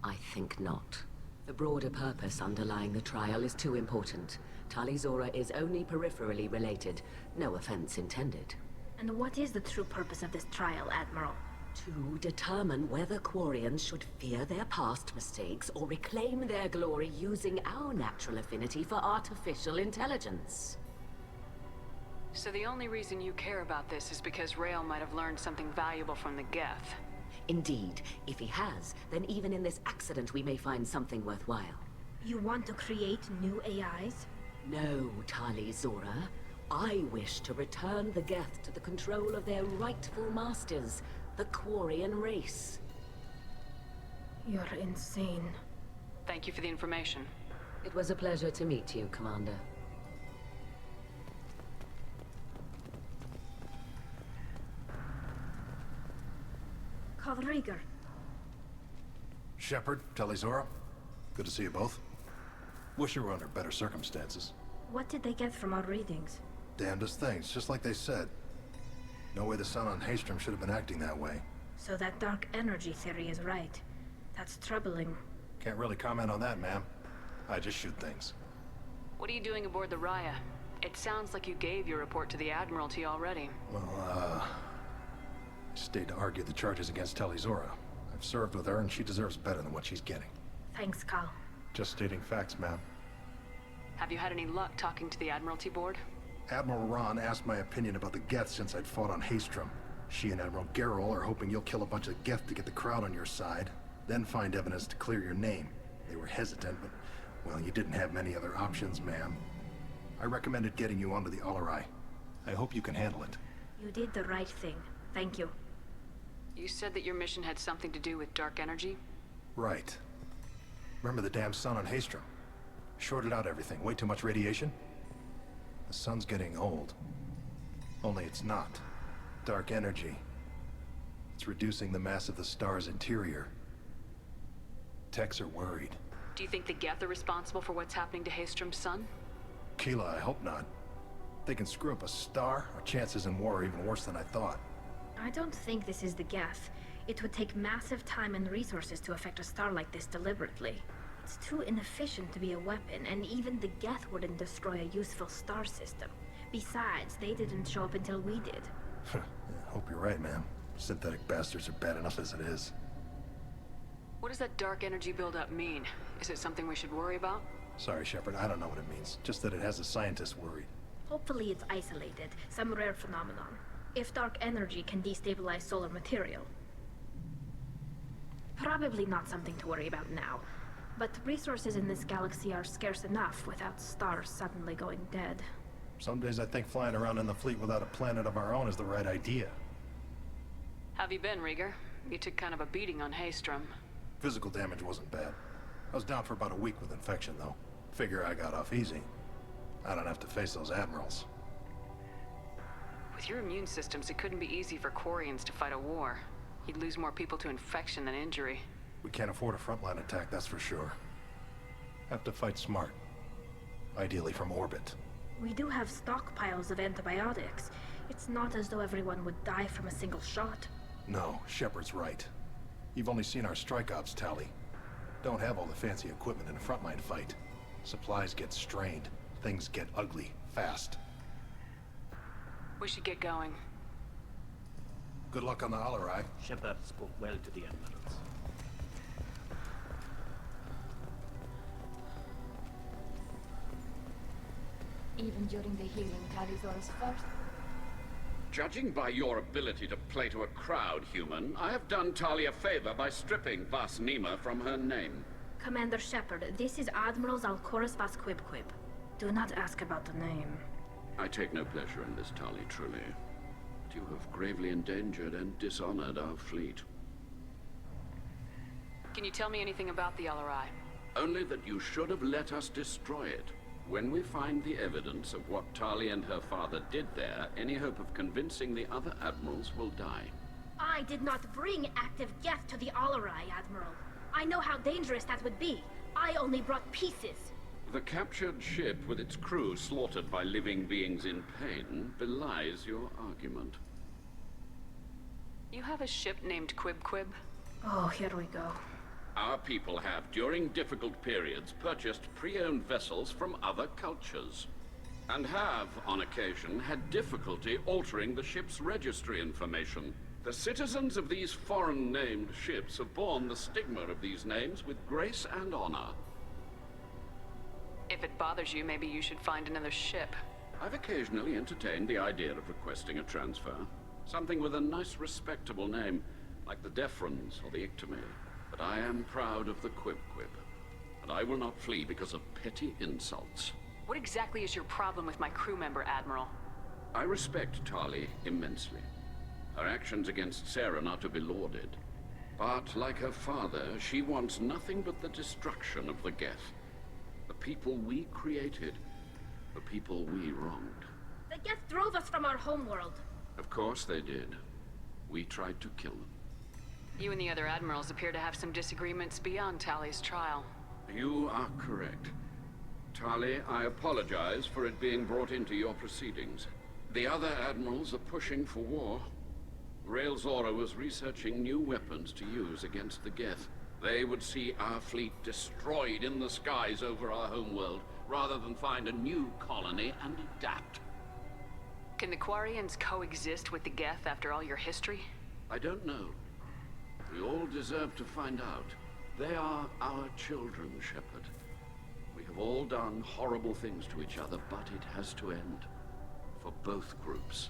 I think not. The broader purpose underlying the trial is too important. Tali Zora is only peripherally related. No offense intended. And what is the true purpose of this trial, Admiral? To determine whether Quarians should fear their past mistakes or reclaim their glory using our natural affinity for artificial intelligence. So the only reason you care about this is because Rael might have learned something valuable from the Geth. Indeed. If he has, then even in this accident we may find something worthwhile. You want to create new AIs? No, Tali Zora. I wish to return the Geth to the control of their rightful masters, the Quarian race. You're insane. Thank you for the information. It was a pleasure to meet you, Commander. Calriga. Shepard, Talizora, good to see you both. Wish you were under better circumstances. What did they get from our readings? Damnedest things, just like they said. No way the sun on Haystrom should have been acting that way. So that dark energy theory is right. That's troubling. Can't really comment on that, ma'am. I just shoot things. What are you doing aboard the Raya? It sounds like you gave your report to the Admiralty already. Well, I stayed to argue the charges against Talizora. I've served with her, and she deserves better than what she's getting. Thanks, Cal. Just stating facts, ma'am. Have you had any luck talking to the Admiralty board? Admiral Ron asked my opinion about the Geth since I'd fought on Haystrom. She and Admiral Garrel are hoping you'll kill a bunch of Geth to get the crowd on your side, then find evidence to clear your name. They were hesitant, but, well, you didn't have many other options, ma'am. I recommended getting you onto the Alarai. I hope you can handle it. You did the right thing. Thank you. You said that your mission had something to do with dark energy? Right. Remember the damn sun on Haystrom? Shorted out everything. Way too much radiation? The sun's getting old. Only it's not. Dark energy. It's reducing the mass of the star's interior. Techs are worried. Do you think the Geth are responsible for what's happening to Haystrom's sun? Keela, I hope not. They can screw up a star. Our chances in war are even worse than I thought. I don't think this is the Geth. It would take massive time and resources to affect a star like this deliberately. It's too inefficient to be a weapon, and even the Geth wouldn't destroy a useful star system. Besides, they didn't show up until we did. Yeah, hope you're right, ma'am. Synthetic bastards are bad enough as it is. What does that dark energy buildup mean? Is it something we should worry about? Sorry, Shepard, I don't know what it means. Just that it has the scientists worried. Hopefully it's isolated, some rare phenomenon. If dark energy can destabilize solar material. Probably not something to worry about now. But resources in this galaxy are scarce enough without stars suddenly going dead. Some days I think flying around in the fleet without a planet of our own is the right idea. Have you been, Rieger? You took kind of a beating on Haystrom. Physical damage wasn't bad. I was down for about a week with infection, though. Figure I got off easy. I don't have to face those admirals. With your immune systems, it couldn't be easy for Quarians to fight a war. You'd lose more people to infection than injury. We can't afford a frontline attack, that's for sure. Have to fight smart. Ideally from orbit. We do have stockpiles of antibiotics. It's not as though everyone would die from a single shot. No, Shepard's right. You've only seen our strike ops tally. Don't have all the fancy equipment in a frontline fight. Supplies get strained. Things get ugly, fast. We should get going. Good luck on the Alarai. Shepard spoke well to the admirals. Even during the healing, Talizora's first. Judging by your ability to play to a crowd, human, I have done Talia a favor by stripping Vas Nima from her name. Commander Shepard, this is Admiral Zalcorus Vas Quibquib. Do not ask about the name. I take no pleasure in this, Tali, truly. But you have gravely endangered and dishonored our fleet. Can you tell me anything about the Alarai? Only that you should have let us destroy it. When we find the evidence of what Tali and her father did there, any hope of convincing the other admirals will die. I did not bring active Geth to the Alarai, Admiral. I know how dangerous that would be. I only brought pieces. The captured ship with its crew slaughtered by living beings in pain belies your argument. You have a ship named Quib? Oh, here we go. Our people have, during difficult periods, purchased pre-owned vessels from other cultures. And have, on occasion, had difficulty altering the ship's registry information. The citizens of these foreign-named ships have borne the stigma of these names with grace and honor. If it bothers you, maybe you should find another ship. I've occasionally entertained the idea of requesting a transfer. Something with a nice, respectable name, like the Defrons or the Ictomy. But I am proud of the Quib, and I will not flee because of petty insults. What exactly is your problem with my crew member, Admiral? I respect Tali immensely. Her actions against Saren are to be lauded. But like her father, she wants nothing but the destruction of the Geth. The people we created, the people we wronged. The Geth drove us from our homeworld. Of course they did. We tried to kill them. You and the other admirals appear to have some disagreements beyond Tally's trial. You are correct. Tali, I apologize for it being brought into your proceedings. The other admirals are pushing for war. Rael Zora was researching new weapons to use against the Geth. They would see our fleet destroyed in the skies over our homeworld, rather than find a new colony and adapt. Can the Quarians coexist with the Geth after all your history? I don't know. We all deserve to find out. They are our children, Shepard. We have all done horrible things to each other, but it has to end. For both groups.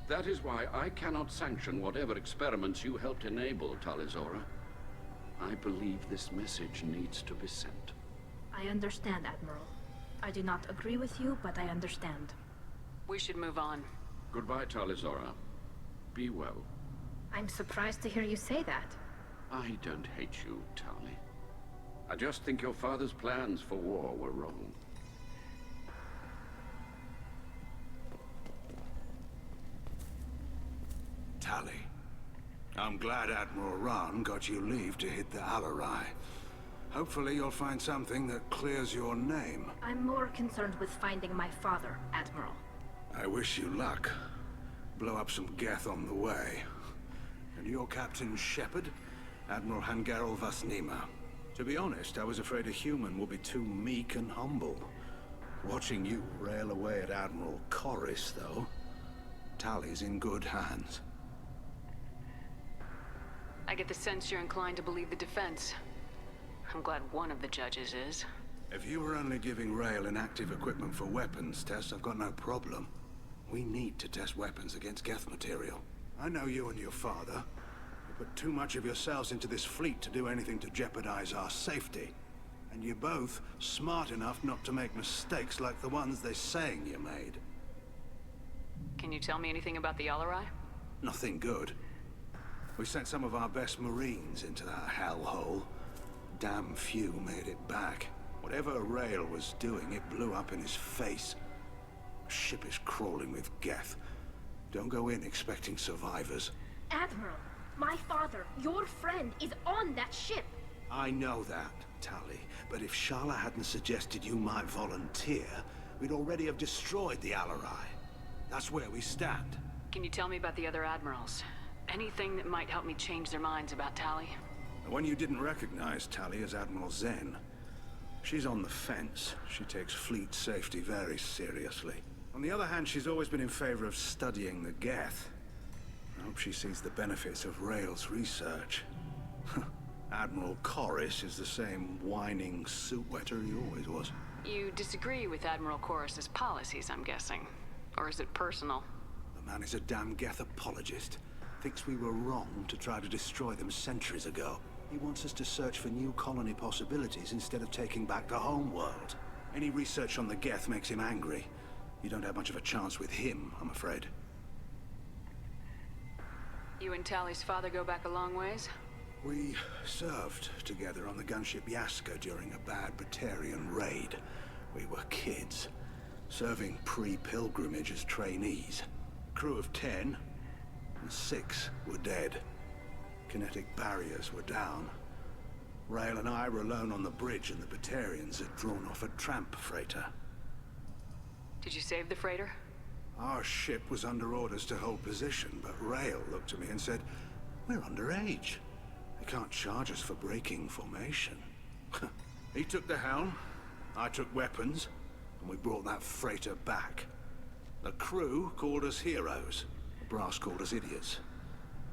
That is why I cannot sanction whatever experiments you helped enable, Talizora. I believe this message needs to be sent. I understand, Admiral. I do not agree with you, but I understand. We should move on. Goodbye, Talizora. Be well. I'm surprised to hear you say that. I don't hate you, Tali. I just think your father's plans for war were wrong. Tali, I'm glad Admiral Rahn got you leave to hit the Alarai. Hopefully you'll find something that clears your name. I'm more concerned with finding my father, Admiral. I wish you luck. Blow up some Geth on the way. And your Captain Shepard? Admiral Hangarel Vasnima. To be honest, I was afraid a human would be too meek and humble. Watching you rail away at Admiral Corris, though, Tali's in good hands. I get the sense you're inclined to believe the defense. I'm glad one of the judges is. If you were only giving Rael inactive equipment for weapons tests, I've got no problem. We need to test weapons against Geth material. I know you and your father. You put too much of yourselves into this fleet to do anything to jeopardize our safety. And you're both smart enough not to make mistakes like the ones they're saying you made. Can you tell me anything about the Alarai? Nothing good. We sent some of our best Marines into that hellhole. Damn few made it back. Whatever Rael was doing, it blew up in his face. The ship is crawling with Geth. Don't go in expecting survivors. Admiral, my father, your friend, is on that ship. I know that, Tali. But if Shala hadn't suggested you might volunteer, we'd already have destroyed the Alarai. That's where we stand. Can you tell me about the other admirals? Anything that might help me change their minds about Tali? The one you didn't recognize, Tali, is Admiral Zen. She's on the fence. She takes fleet safety very seriously. On the other hand, she's always been in favor of studying the Geth. I hope she sees the benefits of Rael's research. Admiral Corris is the same whining suit-wetter he always was. You disagree with Admiral Corris's policies, I'm guessing. Or is it personal? The man is a damn Geth apologist. Thinks we were wrong to try to destroy them centuries ago. He wants us to search for new colony possibilities instead of taking back the homeworld. Any research on the Geth makes him angry. You don't have much of a chance with him, I'm afraid. You and Tali's father go back a long ways? We served together on the gunship Yaska during a bad Batarian raid. We were kids, serving pre-pilgrimage as trainees. Crew of 10, and 6 were dead. Kinetic barriers were down. Rael and I were alone on the bridge, and the Batarians had drawn off a tramp freighter. Did you save the freighter? Our ship was under orders to hold position, but Rael looked at me and said, "We're underage. They can't charge us for breaking formation." He took the helm, I took weapons, and we brought that freighter back. The crew called us heroes. The brass called us idiots.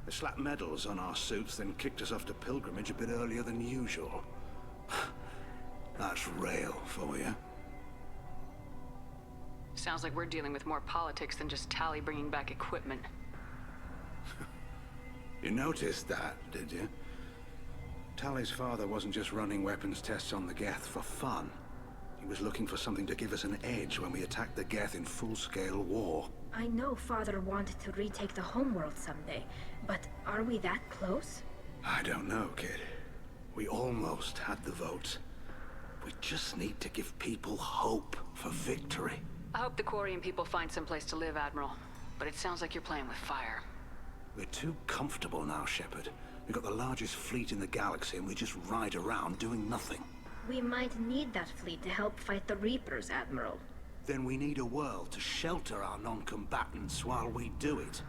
They slapped medals on our suits, then kicked us off to pilgrimage a bit earlier than usual. That's Rael for you. Sounds like we're dealing with more politics than just Tali bringing back equipment. You noticed that, did you? Tali's father wasn't just running weapons tests on the Geth for fun. He was looking for something to give us an edge when we attacked the Geth in full-scale war. I know Father wanted to retake the homeworld someday, but are we that close? I don't know, kid. We almost had the vote. We just need to give people hope for victory. I hope the Quarian people find some place to live, Admiral. But it sounds like you're playing with fire. We're too comfortable now, Shepard. We've got the largest fleet in the galaxy and we just ride around doing nothing. We might need that fleet to help fight the Reapers, Admiral. Then we need a world to shelter our non-combatants while we do it.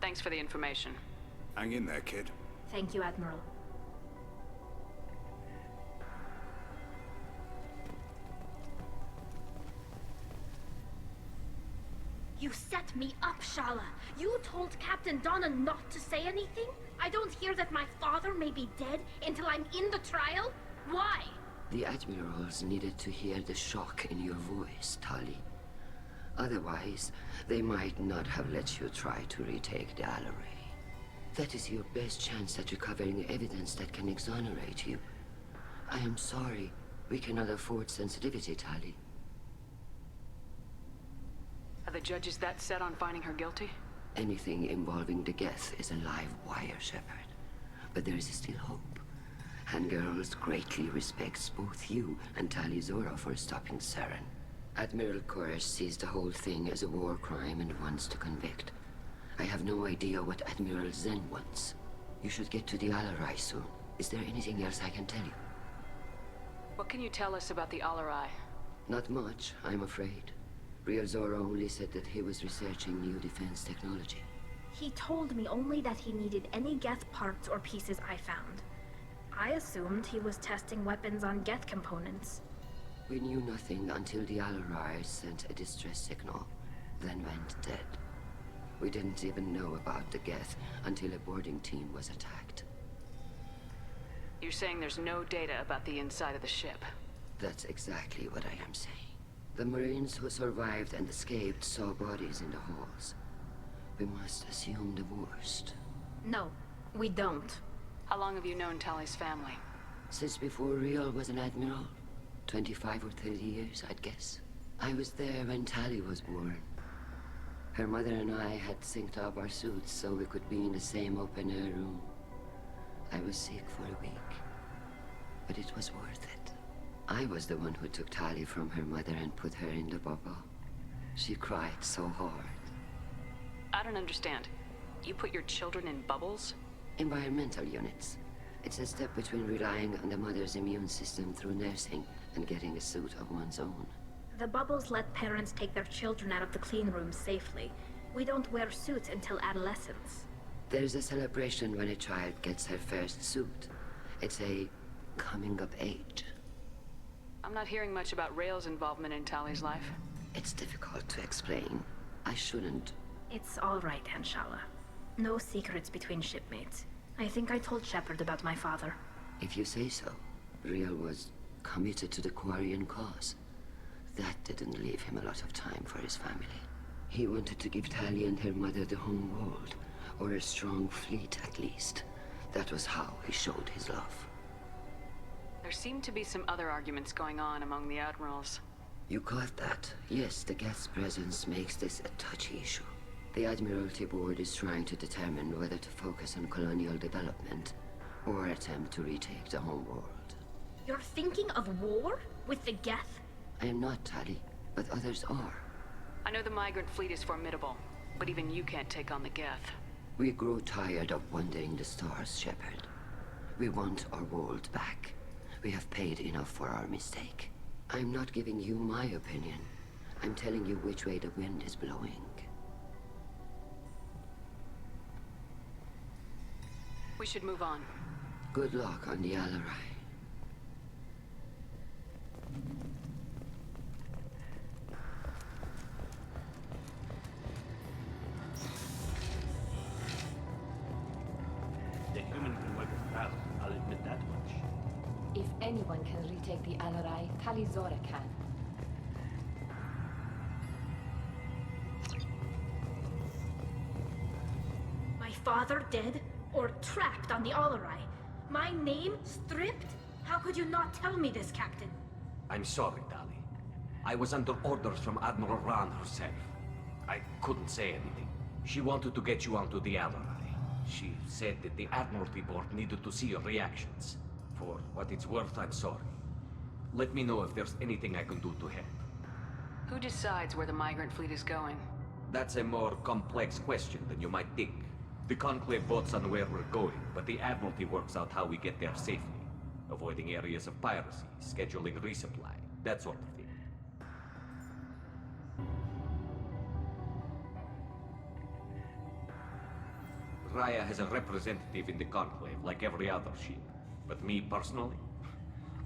Thanks for the information. Hang in there, kid. Thank you, Admiral. You set me up, Shala. You told Captain Donna not to say anything? I don't hear that my father may be dead until I'm in the trial? Why? The admirals needed to hear the shock in your voice, Tali. Otherwise, they might not have let you try to retake the Alaray. That is your best chance at recovering evidence that can exonerate you. I am sorry. We cannot afford sensitivity, Tali. Are the judges that set on finding her guilty? Anything involving the Geth is a live wire, Shepard. But there is still hope. And girls greatly respects both you and Tali Zora for stopping Saren. Admiral Koresh sees the whole thing as a war crime and wants to convict. I have no idea what Admiral Zen wants. You should get to the Alarai soon. Is there anything else I can tell you? What can you tell us about the Alarai? Not much, I'm afraid. Real Zora only said that he was researching new defense technology. He told me only that he needed any Geth parts or pieces I found. I assumed he was testing weapons on Geth components. We knew nothing until the Alarai sent a distress signal, then went dead. We didn't even know about the Geth until a boarding team was attacked. You're saying there's no data about the inside of the ship? That's exactly what I am saying. The Marines who survived and escaped saw bodies in the halls. We must assume the worst. No, we don't. How long have you known Tali's family? Since before Real was an admiral. 25 or 30 years, I'd guess. I was there when Tali was born. Her mother and I had synced up our suits so we could be in the same open-air room. I was sick for a week, but it was worth it. I was the one who took Tali from her mother and put her in the bubble. She cried so hard. I don't understand. You put your children in bubbles? Environmental units. It's a step between relying on the mother's immune system through nursing and getting a suit of one's own. The bubbles let parents take their children out of the clean rooms safely. We don't wear suits until adolescence. There's a celebration when a child gets her first suit. It's a coming of age. I'm not hearing much about Rael's involvement in Tali's life. It's difficult to explain. I shouldn't. It's all right, Anshala. No secrets between shipmates. I think I told Shepard about my father. If you say so. Real was committed to the Quarian cause. That didn't leave him a lot of time for his family. He wanted to give Tali and her mother the home world, or a strong fleet at least. That was how he showed his love. There seem to be some other arguments going on among the admirals. You caught that? Yes, the Geth's presence makes this a touchy issue. The Admiralty Board is trying to determine whether to focus on colonial development or attempt to retake the home world. You're thinking of war? With the Geth? I am not, Tali, but others are. I know the migrant fleet is formidable, but even you can't take on the Geth. We grow tired of wandering the stars, Shepard. We want our world back. We have paid enough for our mistake. I'm not giving you my opinion. I'm telling you which way the wind is blowing. We should move on. Good luck on the Alarai. The human can work as well, I'll admit that much. If anyone can retake the Alarai, Tali Zora can. My father dead? Or trapped on the Alarai? My name stripped? How could you not tell me this, Captain? I'm sorry, Tali. I was under orders from Admiral Rand herself. I couldn't say anything. She wanted to get you onto the Alarai. She said that the Admiralty Board needed to see your reactions. For what it's worth, I'm sorry. Let me know if there's anything I can do to help. Who decides where the migrant fleet is going? That's a more complex question than you might think. The Conclave votes on where we're going, but the Admiralty works out how we get there safely. Avoiding areas of piracy, scheduling resupply, that sort of thing. Raya has a representative in the Conclave, like every other ship. But me, personally,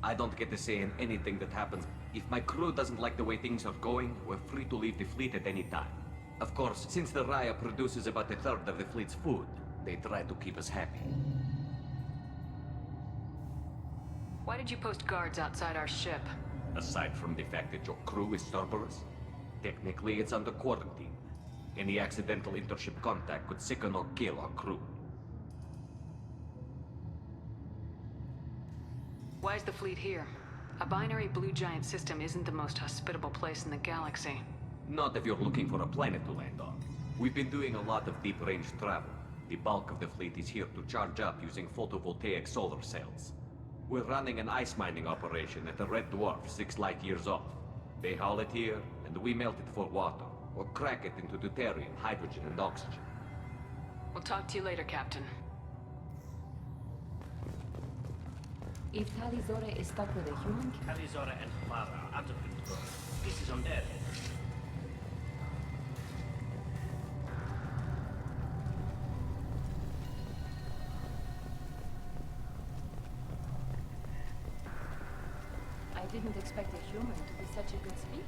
I don't get to say in anything that happens. If my crew doesn't like the way things are going, we're free to leave the fleet at any time. Of course, since the Raya produces about a third of the fleet's food, they try to keep us happy. Why did you post guards outside our ship? Aside from the fact that your crew is Cerberus, technically it's under quarantine. Any accidental intership contact could sicken or kill our crew. Why is the fleet here? A binary blue giant system isn't the most hospitable place in the galaxy. Not if you're looking for a planet to land on. We've been doing a lot of deep-range travel. The bulk of the fleet is here to charge up using photovoltaic solar cells. We're running an ice mining operation at the Red Dwarf 6 light years off. They haul it here, and we melt it for water, or crack it into deuterium, hydrogen, and oxygen. We'll talk to you later, Captain. If Talizora is stuck with a human... Talizora and Clara are out of control. This is on their head. I didn't expect a human to be such a good speaker.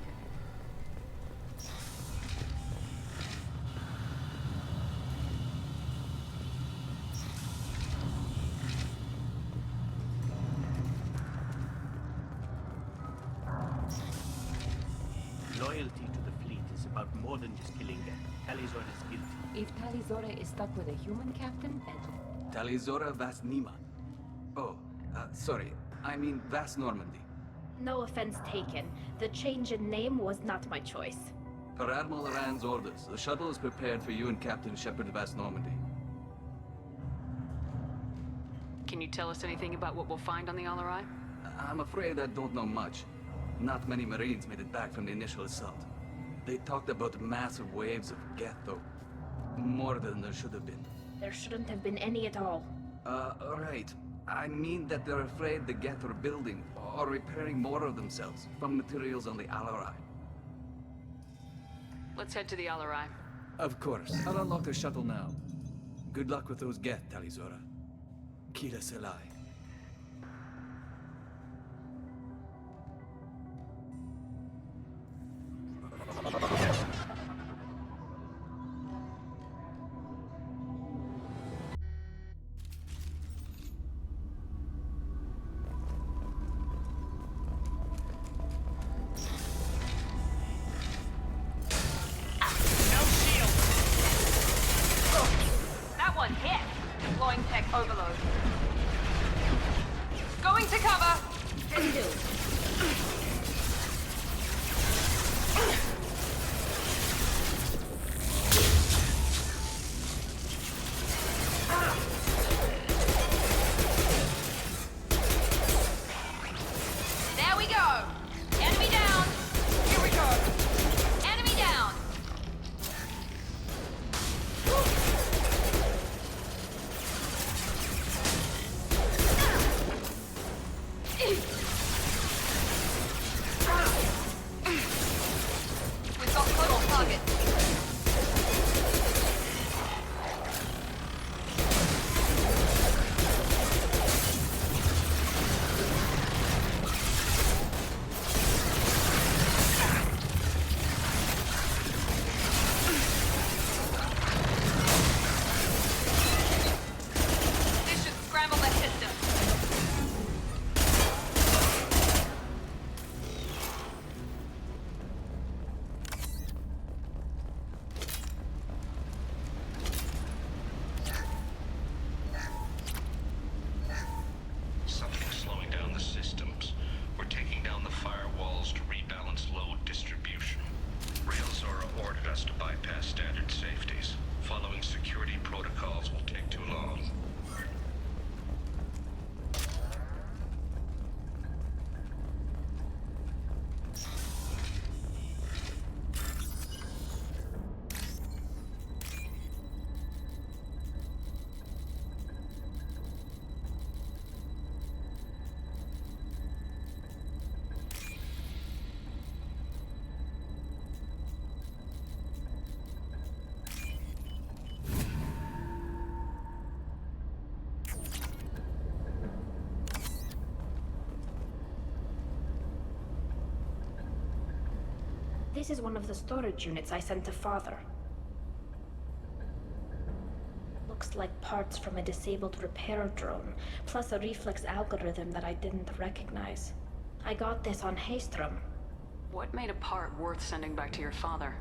Loyalty to the fleet is about more than just killing them. Talizora is guilty. If Talizora is stuck with a human captain, then... Talizora Vas Nima. Oh, sorry. I mean Vas Normandy. No offense taken. The change in name was not my choice. Per Admiral Rand's orders, the shuttle is prepared for you and Captain Shepard Vas Normandy. Can you tell us anything about what we'll find on the Alarai? I'm afraid I don't know much. Not many Marines made it back from the initial assault. They talked about massive waves of Geth, though. More than there should have been. There shouldn't have been any at all. Right. I mean that they're afraid the Geth are building or repairing more of themselves from materials on the Alarai. Let's head to the Alarai. Of course. I'll unlock the shuttle now. Good luck with those Geth, Talizora. Kira Selai. That one hit! Deploying tech overload. Going to cover! Can do. There we go! Enemy down! Here we go! Enemy down! This is one of the storage units I sent to Father. Looks like parts from a disabled repair drone, plus a reflex algorithm that I didn't recognize. I got this on Haystrom. What made a part worth sending back to your father?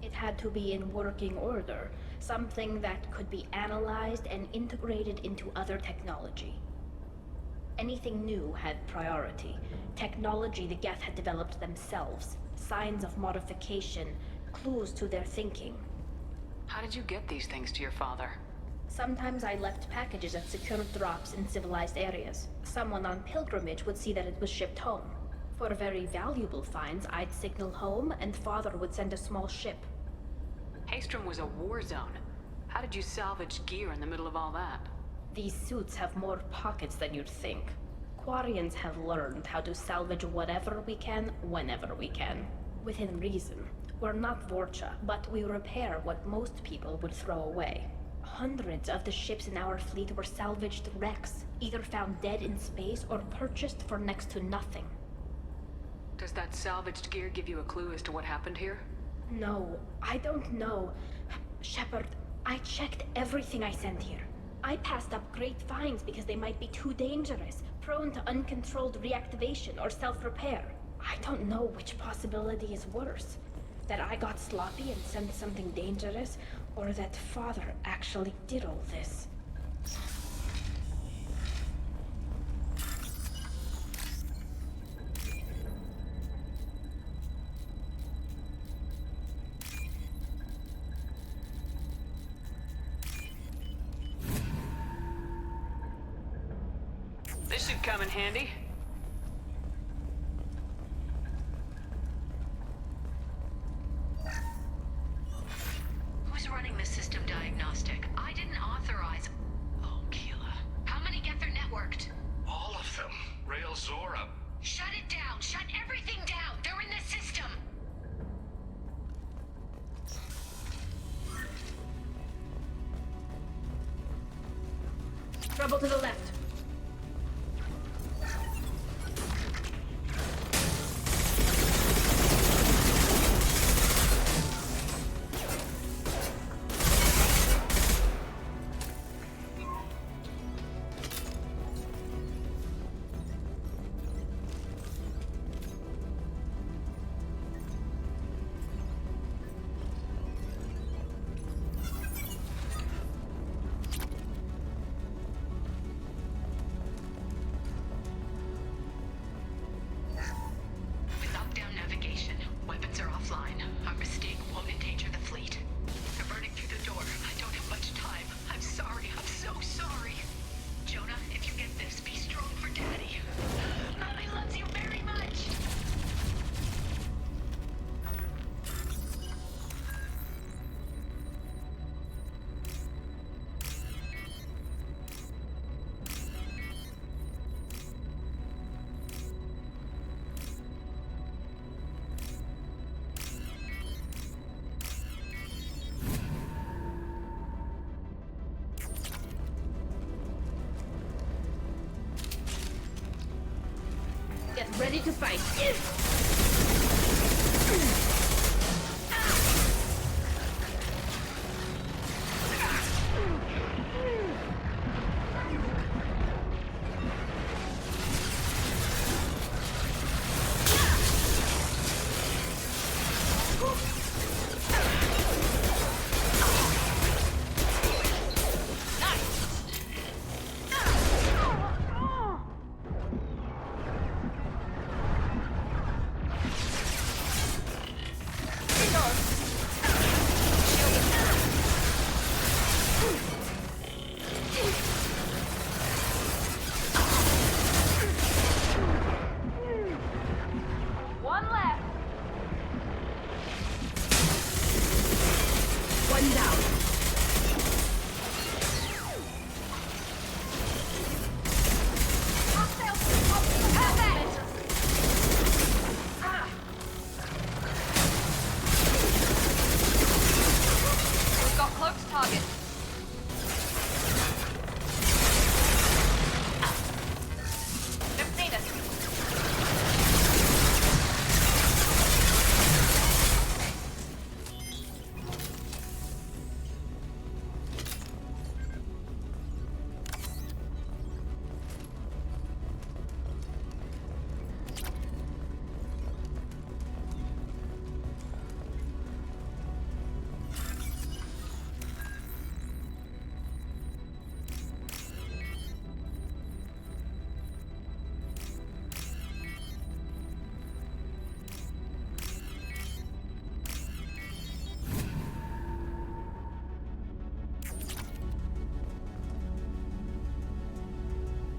It had to be in working order, something that could be analyzed and integrated into other technology. Anything new had priority. Technology the Geth had developed themselves, signs of modification, clues to their thinking. How did you get these things to your father? Sometimes I left packages at secure drops in civilized areas. Someone on pilgrimage would see that it was shipped home. For very valuable finds, I'd signal home, and Father would send a small ship. Haystrom was a war zone. How did you salvage gear in the middle of all that? These suits have more pockets than you'd think. Quarians have learned how to salvage whatever we can, whenever we can. Within reason. We're not Vorcha, but we repair what most people would throw away. Hundreds of the ships in our fleet were salvaged wrecks, either found dead in space or purchased for next to nothing. Does that salvaged gear give you a clue as to what happened here? No, I don't know. Shepard, I checked everything I sent here. I passed up great finds because they might be too dangerous, prone to uncontrolled reactivation or self-repair. I don't know which possibility is worse. That I got sloppy and sent something dangerous, or that Father actually did all this. This should come in handy. Who's running the system diagnostic? I didn't authorize. Oh, Keela. How many Geth are networked? All of them. Rail Zora. Shut it down! Shut everything down! They're in the system! Trouble to the left. Get ready to fight.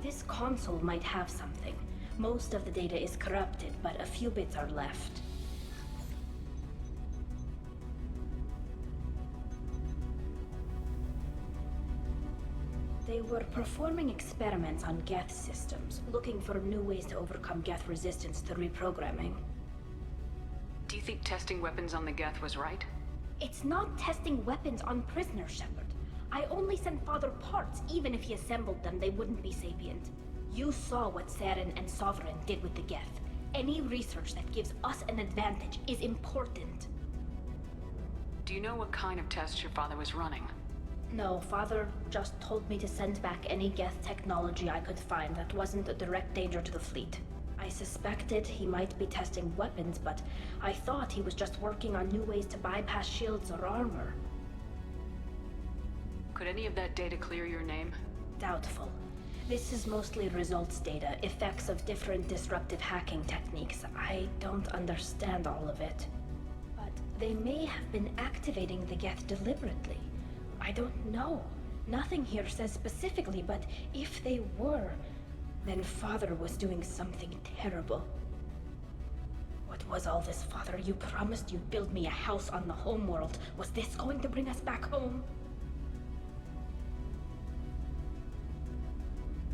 This console might have something. Most of the data is corrupted, but a few bits are left. They were performing experiments on Geth systems, looking for new ways to overcome Geth resistance to reprogramming. Do you think testing weapons on the Geth was right? It's not testing weapons on prisoners, Shepard. I only sent Father parts. Even if he assembled them, they wouldn't be sapient. You saw what Saren and Sovereign did with the Geth. Any research that gives us an advantage is important. Do you know what kind of tests your father was running? No, Father just told me to send back any Geth technology I could find that wasn't a direct danger to the fleet. I suspected he might be testing weapons, but I thought he was just working on new ways to bypass shields or armor. Could any of that data clear your name? Doubtful. This is mostly results data, effects of different disruptive hacking techniques. I don't understand all of it. But they may have been activating the Geth deliberately. I don't know. Nothing here says specifically, but if they were, then Father was doing something terrible. What was all this, Father? You promised you'd build me a house on the homeworld. Was this going to bring us back home?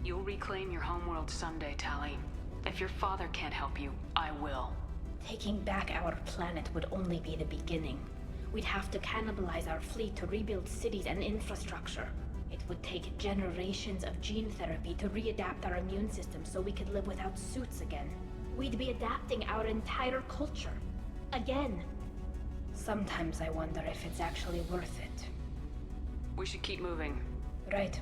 You'll reclaim your homeworld someday, Tali. If your father can't help you, I will. Taking back our planet would only be the beginning. We'd have to cannibalize our fleet to rebuild cities and infrastructure. It would take generations of gene therapy to readapt our immune system so we could live without suits again. We'd be adapting our entire culture. Again. Sometimes I wonder if it's actually worth it. We should keep moving. Right.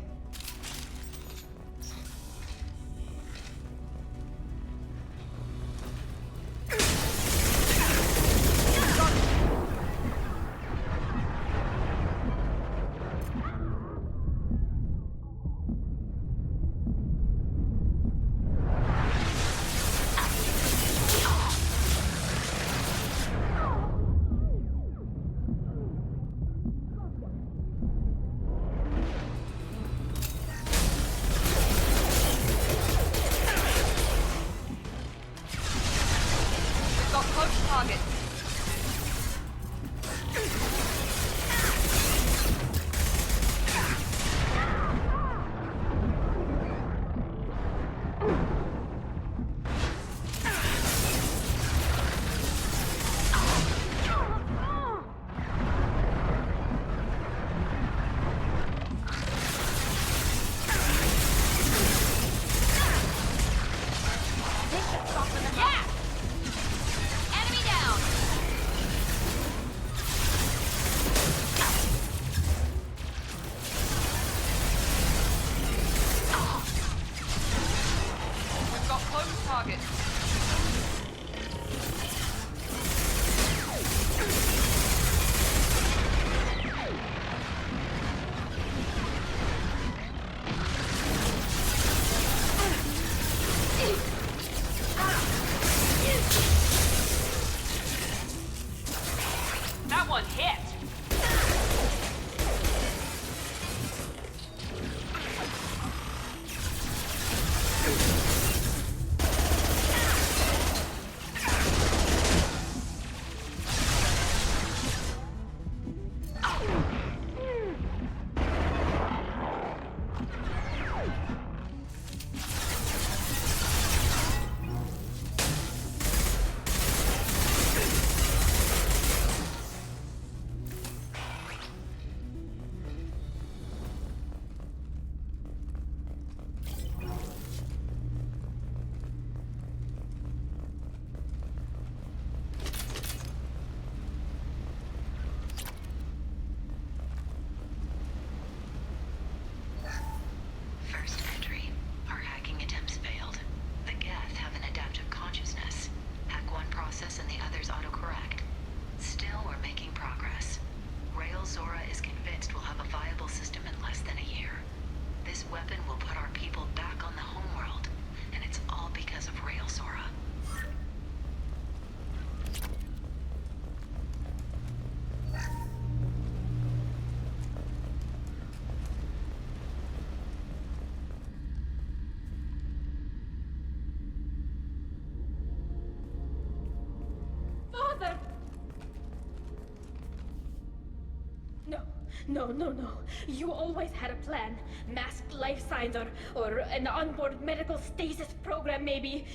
No, no, no. You always had a plan. Masked life signs or an onboard medical stasis program, maybe.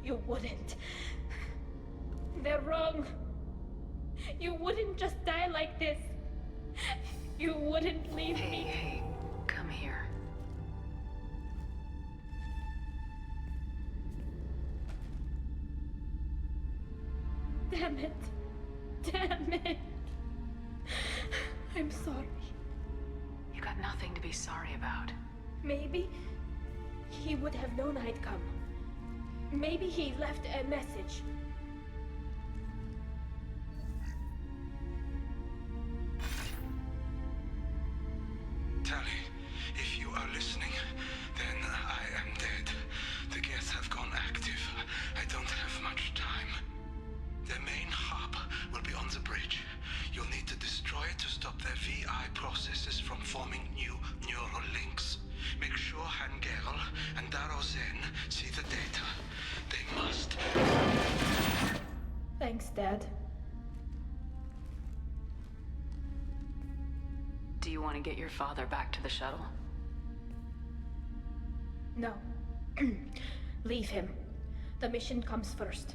You wouldn't. They're wrong. You wouldn't just die like this. You wouldn't leave me. Hey, come here. Damn it. Damn it. I'm sorry. You got nothing to be sorry about. Maybe he would have known I'd come. Maybe he left a message. Tally, if you are listening, then I am dead. The geth have gone active. I don't have much time. The main hub will be on the bridge. You'll need to destroy it to stop their VI processes from forming new neural links. Make sure Hangerl and Darozen see the data. They must. Thanks, Dad. Do you want to get your father back to the shuttle? No. Leave him. The mission comes first.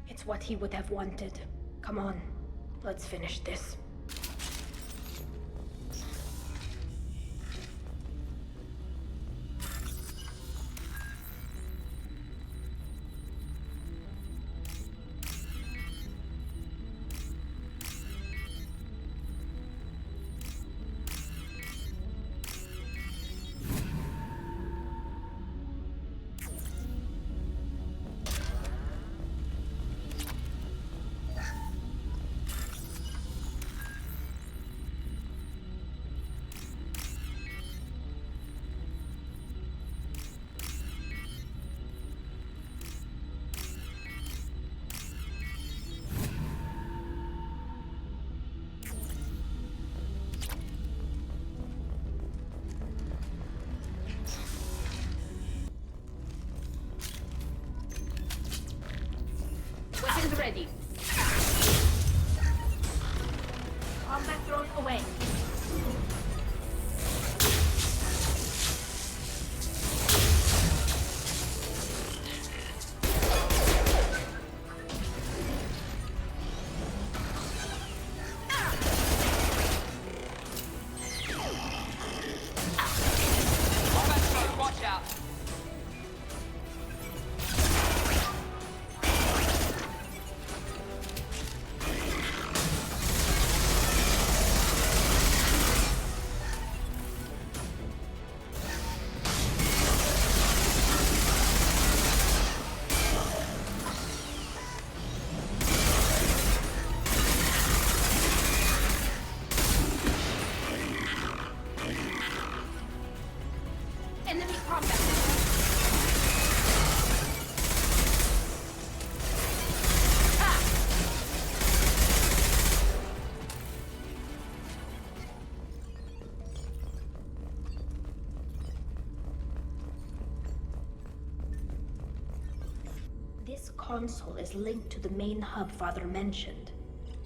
It's what he would have wanted. Come on, let's finish this. Weapons ready. Combat drone away. Watch out. Enemy combat. This console is linked to the main hub Father mentioned.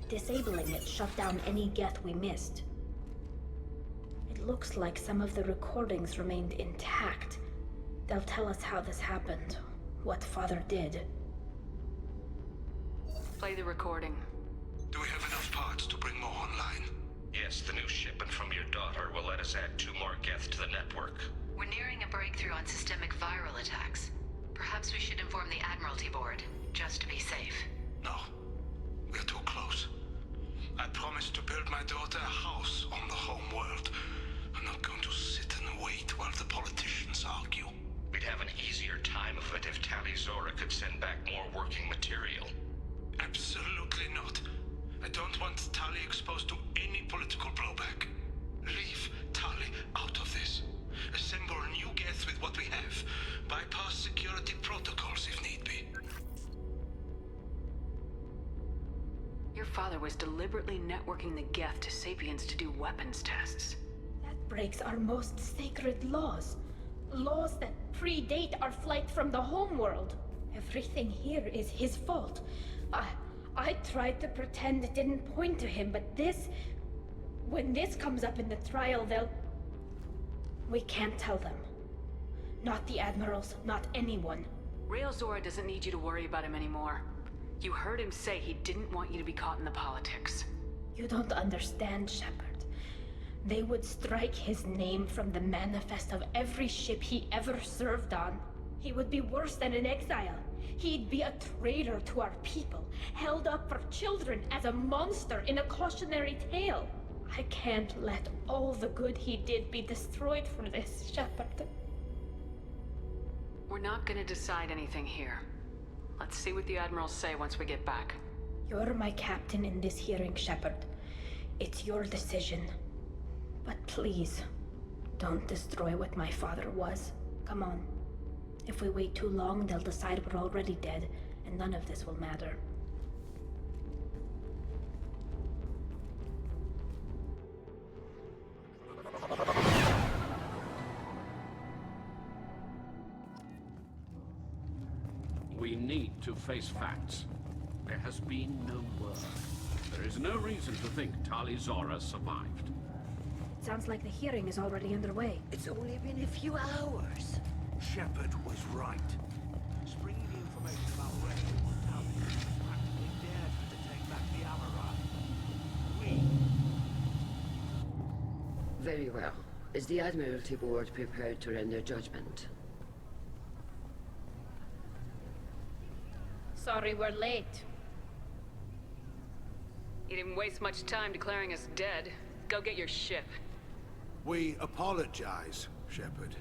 Disabling it shut down any geth we missed. It looks like some of the recordings remained intact. They'll tell us how this happened, what Father did. Play the recording. Do we have enough parts to bring more online? Yes, the new shipment from your daughter will let us add 2 more geth to the network. We're nearing a breakthrough on systemic viral attacks. Perhaps we should inform the Admiralty Board, just to be safe. No, we're too close. I promised to build my daughter a house on the home world. I'm not going to sit and wait while the politicians argue. We'd have an easier time of it if Tally Zora could send back more working material. Absolutely not. I don't want Tally exposed to any political blowback. Leave Tally out of this. Assemble new geth with what we have. Bypass security protocols if need be. Your father was deliberately networking the Geth to Sapiens to do weapons tests. That breaks our most sacred laws. Laws that predate our flight from the homeworld. Everything here is his fault. I tried to pretend it didn't point to him, but this When this comes up in the trial, they'll... We can't tell them. Not the admirals, not anyone. Rael Zora doesn't need you to worry about him anymore. You heard him say he didn't want you to be caught in the politics. You don't understand, Shepard. They would strike his name from the manifest of every ship he ever served on. He would be worse than an exile. He'd be a traitor to our people, held up for children as a monster in a cautionary tale. I can't let all the good he did be destroyed for this, Shepard. We're not gonna decide anything here. Let's see what the admirals say once we get back. You're my captain in this hearing, Shepard. It's your decision. But please, don't destroy what my father was. Come on. If we wait too long, they'll decide we're already dead, and none of this will matter. We need to face facts. There has been no word. There is no reason to think Tali Zora survived. It sounds like the hearing is already underway. It's only been a few hours. Shepard was right. Springing the information about Rael and Tali practically dared her to take back the Amarai. Very well. Is the Admiralty Board prepared to render judgment? Sorry we're late. You didn't waste much time declaring us dead. Go get your ship. We apologize, Shepard.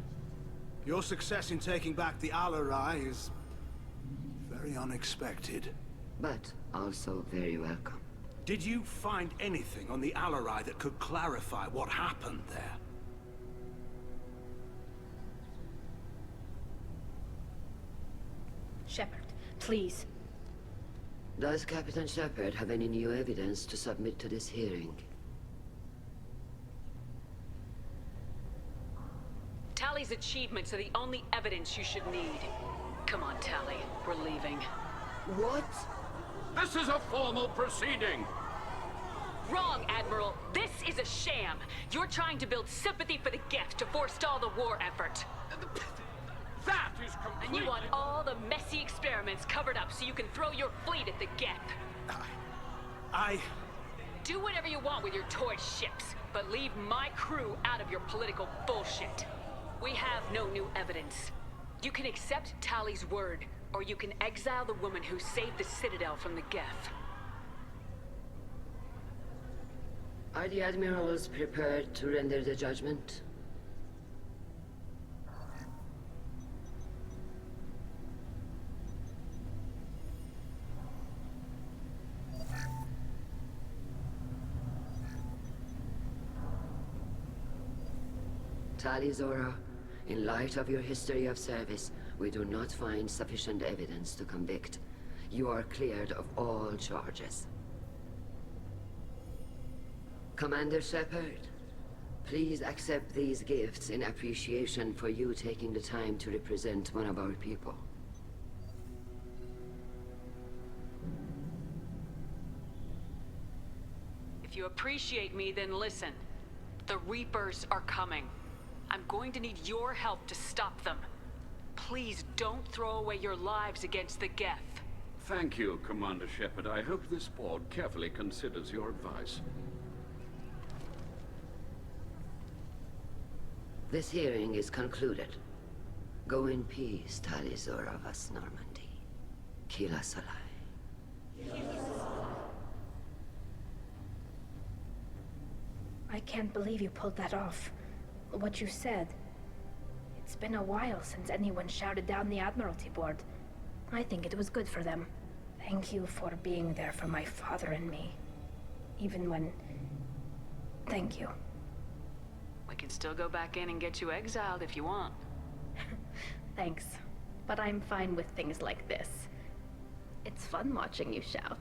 Your success in taking back the Alarai is very unexpected. But also very welcome. Did you find anything on the Alarai that could clarify what happened there? Shepard, please. Does Captain Shepard have any new evidence to submit to this hearing? Tali's achievements are the only evidence you should need. Come on, Tali. We're leaving. What? This is a formal proceeding! Wrong, Admiral. This is a sham. You're trying to build sympathy for the Geth to forestall the war effort. That is completely... And you want all the messy experiments covered up so you can throw your fleet at the Geth. Do whatever you want with your toy ships, but leave my crew out of your political bullshit. We have no new evidence. You can accept Tali's word, or you can exile the woman who saved the Citadel from the Geth. Are the Admirals prepared to render the judgment? Tali Zora, in light of your history of service, we do not find sufficient evidence to convict. You are cleared of all charges. Commander Shepard, please accept these gifts in appreciation for you taking the time to represent one of our people. If you appreciate me, then listen. The Reapers are coming. I'm going to need your help to stop them. Please don't throw away your lives against the Geth. Thank you, Commander Shepard. I hope this board carefully considers your advice. This hearing is concluded. Go in peace, Tali Zora Vas Normandy. Kila Salai. I can't believe you pulled that off. What you said. It's been a while since anyone shouted down the Admiralty Board. I think it was good for them. Thank you for being there for my father and me. Even when... Thank you. We can still go back in and get you exiled if you want. Thanks. But I'm fine with things like this. It's fun watching you shout.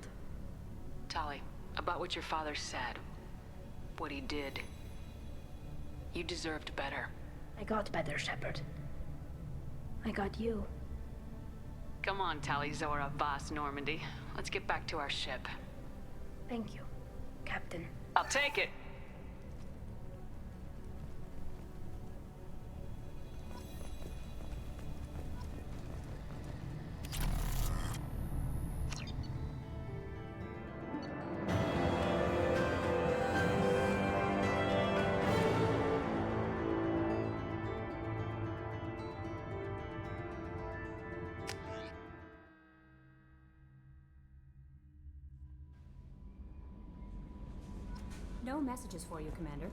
Tali, about what your father said. What he did. You deserved better. I got better, Shepard. I got you. Come on, Tali Zora Vas Normandy. Let's get back to our ship. Thank you, Captain. I'll take it. no messages for you, Commander.